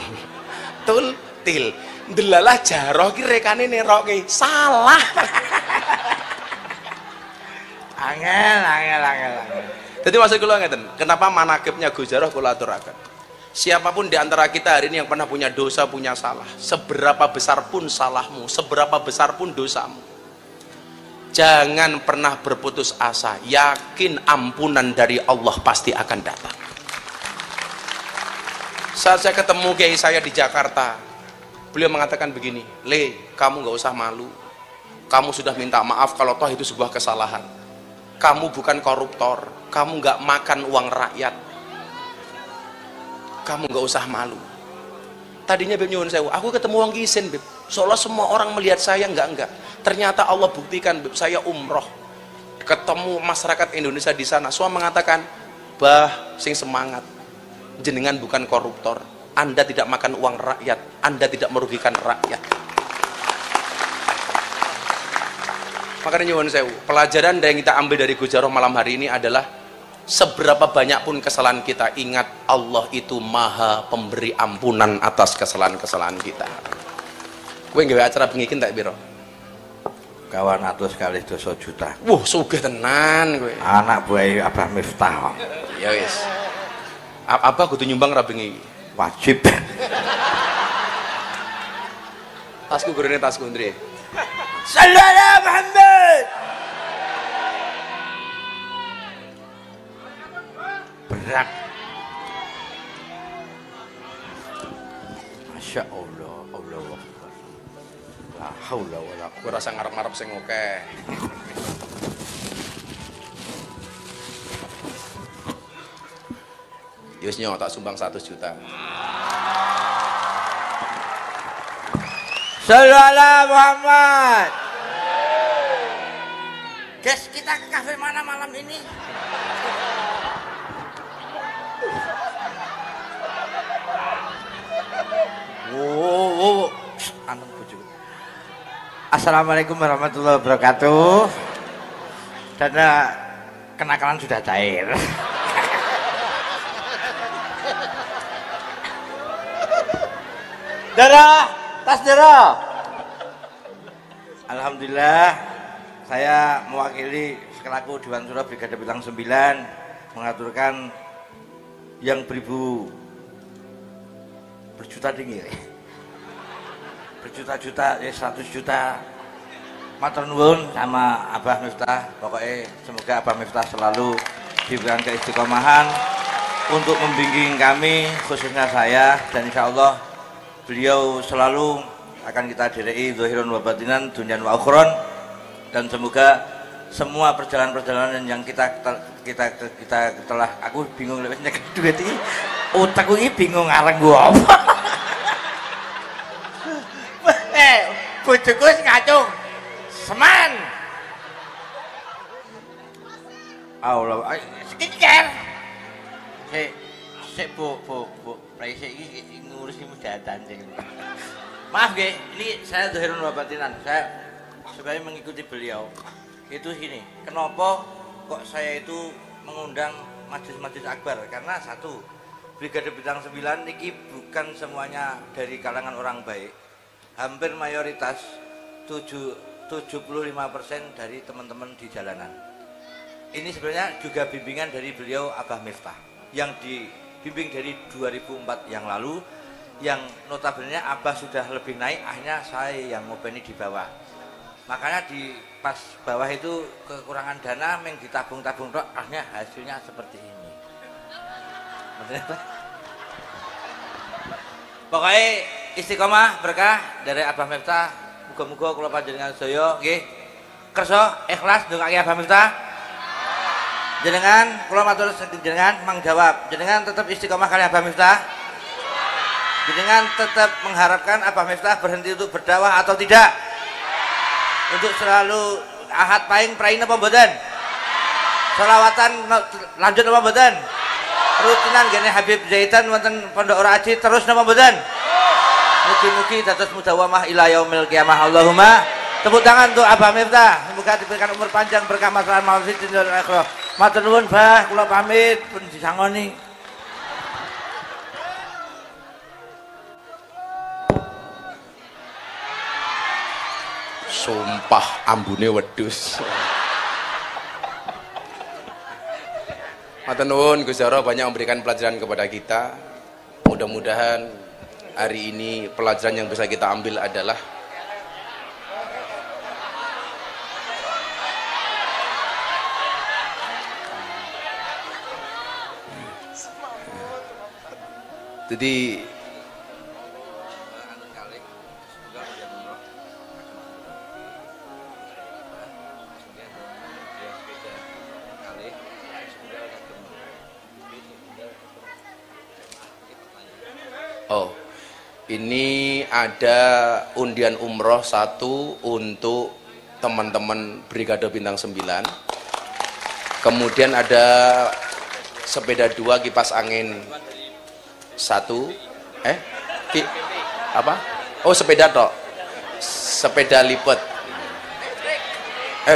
[SPEAKER 1] Tul til. Ndelalah jaroh ki rekane nerokke salah. Angel. Jadi maksud kula ngeten, kenapa manakibnya Gus Jarwo kula aturaken. Siapapun di antara kita hari ini yang pernah punya dosa, punya salah, seberapa besar pun salahmu, seberapa besar pun dosamu, jangan pernah berputus asa, yakin ampunan dari Allah pasti akan datang. Saat saya ketemu kiai saya di Jakarta, beliau mengatakan begini, Le, kamu nggak usah malu, kamu sudah minta maaf kalau toh itu sebuah kesalahan. kamu bukan koruptor, kamu nggak makan uang rakyat, kamu nggak usah malu. Tadinya Beb nyuwun sewu, aku ketemu wong isin Beb, seolah semua orang melihat saya enggak. Ternyata Allah buktikan Beb, saya umroh ketemu masyarakat Indonesia di sana, semua mengatakan, bah sing semangat, jenengan bukan koruptor, Anda tidak makan uang rakyat, Anda tidak merugikan rakyat. Makanya nyuwun sewu, pelajaran yang kita ambil dari Gus Jarot malam hari ini adalah seberapa banyak pun kesalahan kita, ingat Allah itu maha pemberi ampunan atas kesalahan-kesalahan kita. Kowe nggawe acara bengi iki tak piro?
[SPEAKER 2] Kawan 100 kali dosa juta.
[SPEAKER 1] Wuh, sugih tenan kowe.
[SPEAKER 2] Anak buah Abah Miftah.
[SPEAKER 1] Ya wis. Apa kudu nyumbang ra bengi?
[SPEAKER 2] Wajib.
[SPEAKER 1] Tasku gurune tasku Ndre.
[SPEAKER 2] Sallallahu Muhammad. Berat. Masya Allah, Allah Akbar. La haula wala quwwata.
[SPEAKER 1] Gue rasa ngarep-ngarep sing oke. Yus nyo tak sumbang 100 juta.
[SPEAKER 2] Sallallahu Muhammad. Guys, kita ke kafe mana malam ini? Wow, anak bojo. Assalamualaikum warahmatullahi wabarakatuh. Karena kenakalan sudah cair. Darah, tas darah. Alhamdulillah, saya mewakili selaku Dewan Syuro Brigade Bintang 9 mengaturkan yang berjuta tinggi, berjuta-juta, 100 juta. Matur nuwun sama Abah Miftah. Pokoknya semoga Abah Miftah selalu diberikan keistiqomahan untuk membimbing kami, khususnya saya, dan insya Allah beliau selalu akan kita direi zahirun wa batinan, dunyan wa ukhron, dan semoga semua perjalanan-perjalanan yang kita telah, aku bingung lewat nyekek duit ini, otakku ini bingung ngarang gua apa. Bojoku ngacung seman. Allah, skincare. Bu, Praise ini ngurus ini mudatan. Maaf nggih, ini saya zahirun wa batinan. Saya sebagai mengikuti beliau. Itu gini, kenapa kok saya itu mengundang majelis-majelis akbar? Karena satu, Brigade Bintang 9 ini bukan semuanya dari kalangan orang baik. Hampir mayoritas 75% dari teman-teman di jalanan. Ini sebenarnya juga bimbingan dari beliau Abah Miftah yang dibimbing dari 2004 yang lalu, yang notabene Abah sudah lebih naik, akhirnya saya yang ngopeni di bawah. Makanya di pas bawah itu kekurangan dana, yang ditabung-tabung tok, akhirnya hasilnya seperti ini. Betul apa? Pokoknya istiqomah berkah dari Abah Miftah. Muga-muga kula panjenengan sedaya nggih kersa ikhlas ndongake Abah Miftah. Jenengan kula matur jenengan mengjawab, jenengan tetap istiqomah kali Abah Miftah. Jenengan tetap mengharapkan Abah Miftah berhenti untuk berdakwah atau tidak? Untuk selalu ahad paing prain apa mboten? Selawatan lanjut apa mboten? Rutinan gene Habib Zaidan wonten Pondok Ora Aji terus napa mboten? Mugi-mugi dados mudawamah ila yaumil qiyamah. Allahumma. Tepuk tangan untuk Abah Miftah. Semoga diberikan umur panjang berkah maslahat maut dunya dan akhirat. Matur nuwun, Bah, kula pamit pun disangoni.
[SPEAKER 1] Sumpah ambune wedhus. Matur nuwun, Gus Jarot banyak memberikan pelajaran kepada kita. Mudah-mudahan hari ini pelajaran yang bisa kita ambil adalah jadi Oh, ini ada undian umroh 1 untuk teman-teman Brigade Bintang 9. Kemudian ada sepeda 2 kipas angin 1. Apa? Oh, sepeda tok. Sepeda lipat.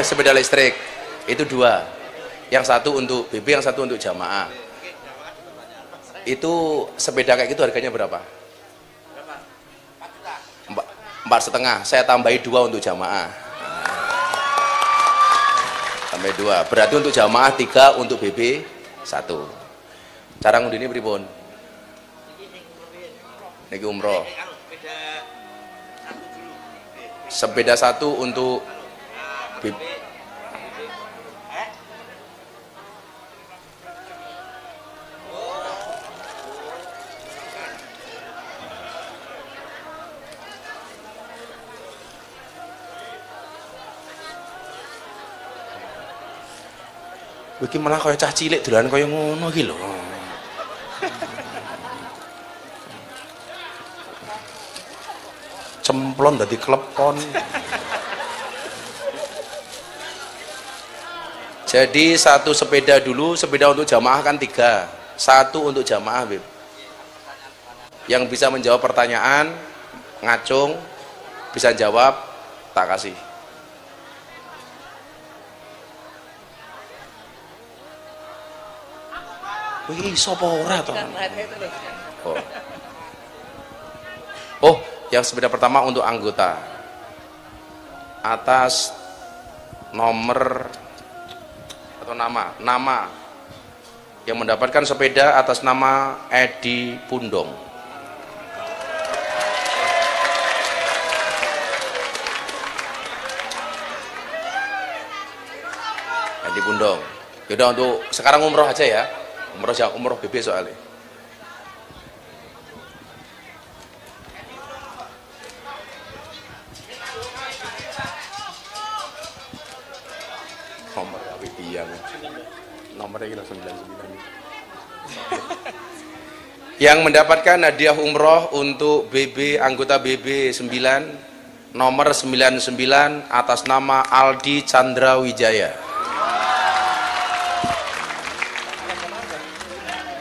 [SPEAKER 1] Sepeda listrik. Itu 2. Yang 1 untuk BB, yang 1 untuk jamaah. Itu sepeda kayak gitu harganya berapa? 4,5. Saya tambahi 2 untuk jamaah. Tambah 2. Berarti untuk jamaah 3, untuk BB 1. Cara ngundine pripun? Niki umroh. Sepeda 1 untuk BB. Iki malah kaya cah cilik dolan kaya ngono iki lho. Cemplon dadi klepon. Jadi 1 sepeda dulu, sepeda untuk jamaah kan 3. 1 untuk jamaah, Beb. Yang bisa menjawab pertanyaan, ngacung, bisa jawab, tak kasih. Wih, sapa ora to? Oh, yang sepeda pertama untuk anggota. Atas nomor atau nama yang mendapatkan sepeda atas nama Edi Pundong. Edi Pundong. Yaudah, untuk sekarang umroh aja ya. Umroh BB soalnya. Nomor gawe tiang. Nomornya kira 99. Yang mendapatkan hadiah umroh untuk BB, anggota BB 9, nomor 99 atas nama Aldi Chandra Wijaya.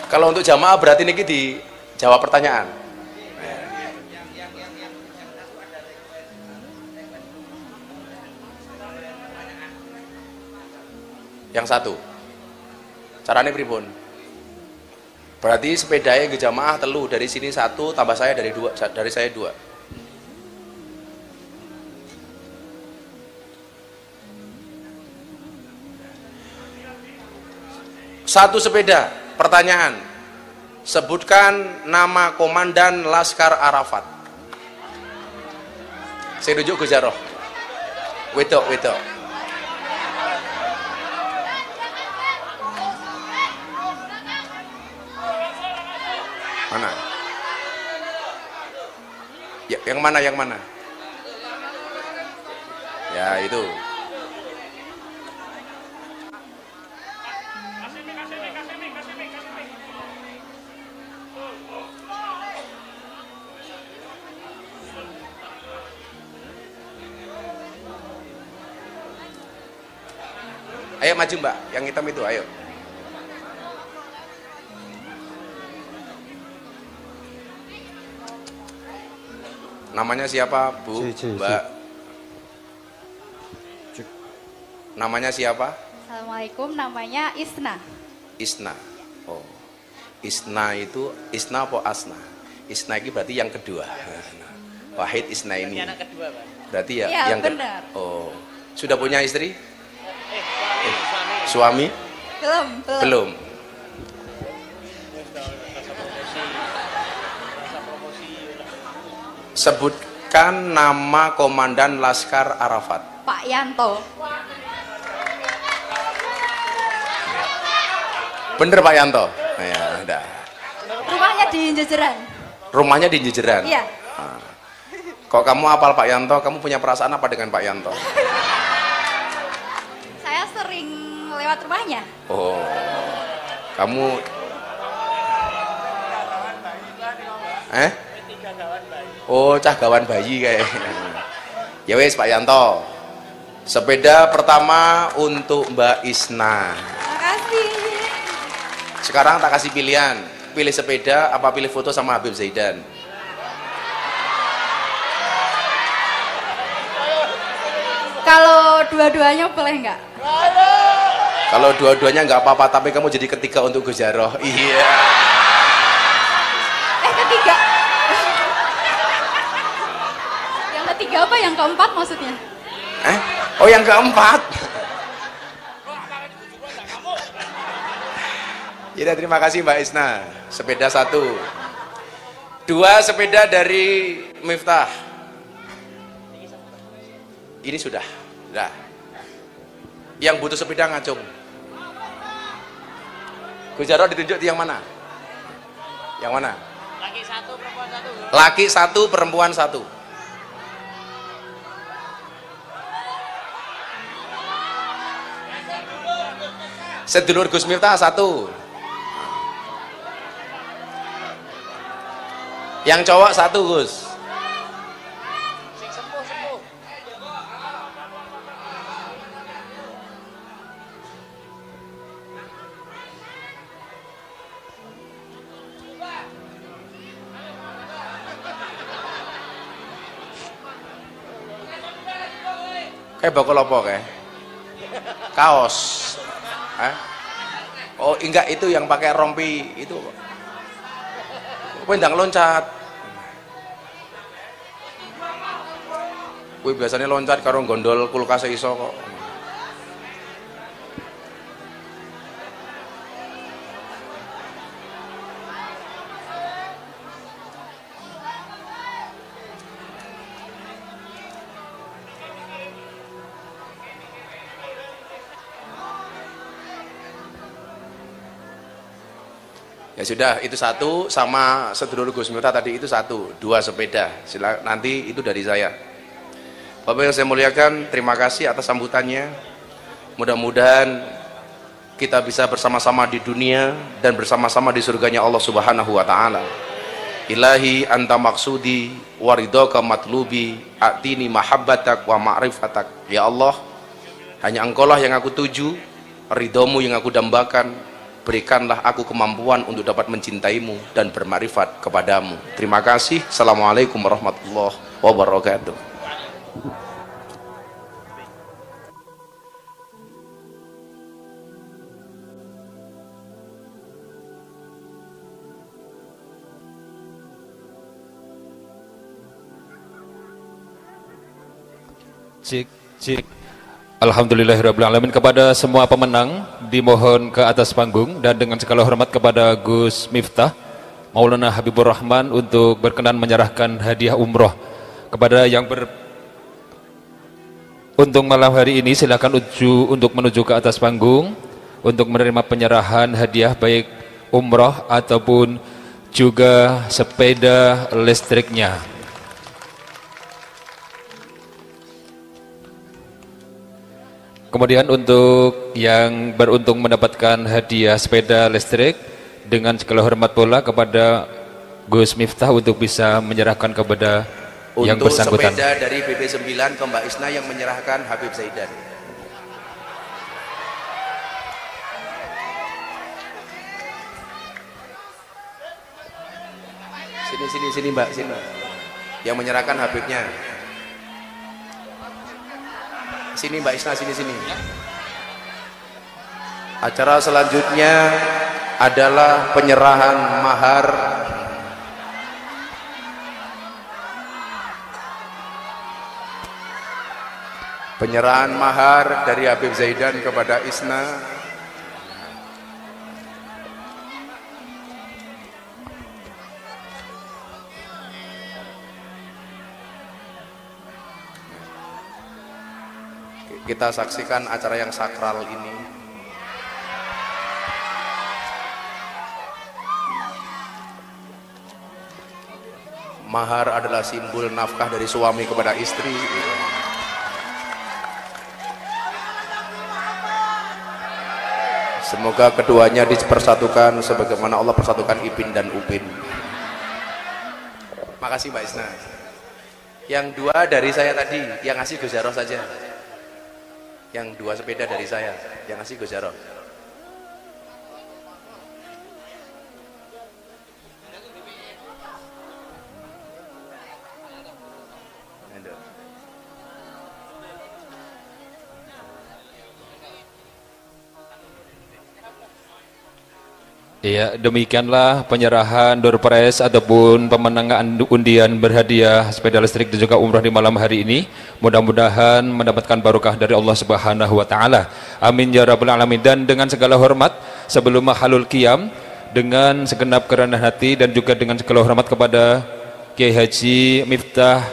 [SPEAKER 1] Kalau untuk jamaah berarti niki dijawab pertanyaan. Yang 1. Caranya pripun? Berarti sepedanya ke jamaah telu, dari sini 1 tambah saya dari 2, dari saya 2. Satu sepeda. Pertanyaan, sebutkan nama komandan Laskar Arafat. Saya rujuk ke Jaroh. Wedok. Mana? Ya, yang mana? Ya, itu. Ayo maju Mbak, yang hitam itu, ayo. Namanya siapa, Bu? Mbak. Namanya siapa?
[SPEAKER 3] Assalamualaikum, namanya Isna.
[SPEAKER 1] Isna. Oh. Isna itu, Isna apa Asna? Isna ini berarti yang kedua. Wahid Isna ini. Anak kedua, Pak. Berarti ya,
[SPEAKER 3] ya
[SPEAKER 1] yang
[SPEAKER 3] benar.
[SPEAKER 1] Oh. Sudah punya istri? Suami? Belum. Sebutkan nama komandan Laskar Arafat.
[SPEAKER 3] Pak Yanto.
[SPEAKER 1] Bener Pak Yanto? Ya, udah.
[SPEAKER 3] Rumahnya di Jejeran.
[SPEAKER 1] Rumahnya di Jejeran?
[SPEAKER 3] Iya.
[SPEAKER 1] Nah. Kok kamu hafal Pak Yanto? Kamu punya perasaan apa dengan Pak Yanto?
[SPEAKER 3] Saya sering lewat rumahnya.
[SPEAKER 1] Oh, kamu Oh, cah gawan bayi kayak. Ya wes Pak Yanto. Sepeda pertama untuk Mbak Isna.
[SPEAKER 3] Makasih.
[SPEAKER 1] Sekarang tak kasih pilihan. Pilih sepeda apa pilih foto sama Habib Zaidan?
[SPEAKER 3] Kalau dua-duanya boleh nggak?
[SPEAKER 1] Kalau dua-duanya nggak apa-apa, tapi kamu jadi ketiga untuk Gus Jaroh. Iya.
[SPEAKER 3] Ketiga. Yang ketiga apa? Yang keempat maksudnya?
[SPEAKER 1] Oh yang keempat. Ya terima kasih Mbak Isna. Sepeda 1. 2 sepeda dari Miftah. Ini sudah. Yang butuh sepeda ngacung. Gus Jarod ditunjuk di yang mana? Yang mana? Laki 1 perempuan 1. Laki 1 perempuan 1. Sedulur Gus Miftah 1. Yang cowok 1 Gus. Kayak bakal apa kayak? Kaos. Oh enggak, itu yang pakai rompi itu. Kowe ndang loncat. Kowe biasanya loncat karo gondol kulkas iso kok. Ya sudah, itu 1 sama sedulur Gus Miftah tadi itu 1, 2 sepeda. Nanti itu dari saya. Bapak yang saya muliakan, terima kasih atas sambutannya. Mudah-mudahan kita bisa bersama-sama di dunia dan bersama-sama di surganya Allah Subhanahu wa taala. Ilahi anta maksudi waridhaka matlubi atini mahabbatak wa ma'rifatak. Ya Allah, hanya Engkaulah yang aku tuju, ridhomu yang aku dambakan. Berikanlah aku kemampuan untuk dapat mencintaimu dan bermakrifat kepadamu. Terima kasih. Assalamualaikum warahmatullahi wabarakatuh.
[SPEAKER 4] Cik, cik. Alhamdulillahirrahmanirrahim. Kepada semua pemenang dimohon ke atas panggung dan dengan segala hormat kepada Gus Miftah Maulana Habibur Rahman untuk berkenan menyerahkan hadiah umroh kepada yang untung malam hari ini. Silakan untuk menuju ke atas panggung untuk menerima penyerahan hadiah baik umroh ataupun juga sepeda listriknya. Kemudian untuk yang beruntung mendapatkan hadiah sepeda listrik, dengan segala hormat pula kepada Gus Miftah untuk bisa menyerahkan kepada yang bersangkutan.
[SPEAKER 1] Untuk sepeda dari BP9 ke Mbak Isna yang menyerahkan Habib Zaidan. Sini Mbak, sini. Yang menyerahkan Habibnya. Sini Mbak Isna, sini. Acara selanjutnya adalah penyerahan mahar dari Habib Zaidan kepada Isna. Kita saksikan acara yang sakral ini. Mahar adalah simbol nafkah dari suami kepada istri. Semoga keduanya dipersatukan sebagaimana Allah persatukan Ipin dan Upin. Makasih Mbak Isna. Yang 2 dari saya tadi, yang ngasih Gus Jarot saja. Yang 2 sepeda dari saya, yang ngasih Gus Jarot.
[SPEAKER 4] Ya, demikianlah penyerahan door prize ataupun pemenangan undian berhadiah sepeda listrik dan juga umrah di malam hari ini. Mudah-mudahan mendapatkan barokah dari Allah Subhanahu wa taala. Amin ya rabbal alamin. Dan dengan segala hormat sebelum mahalul qiyam, dengan segenap kerendahan hati dan juga dengan segala hormat kepada Kiai Haji Miftah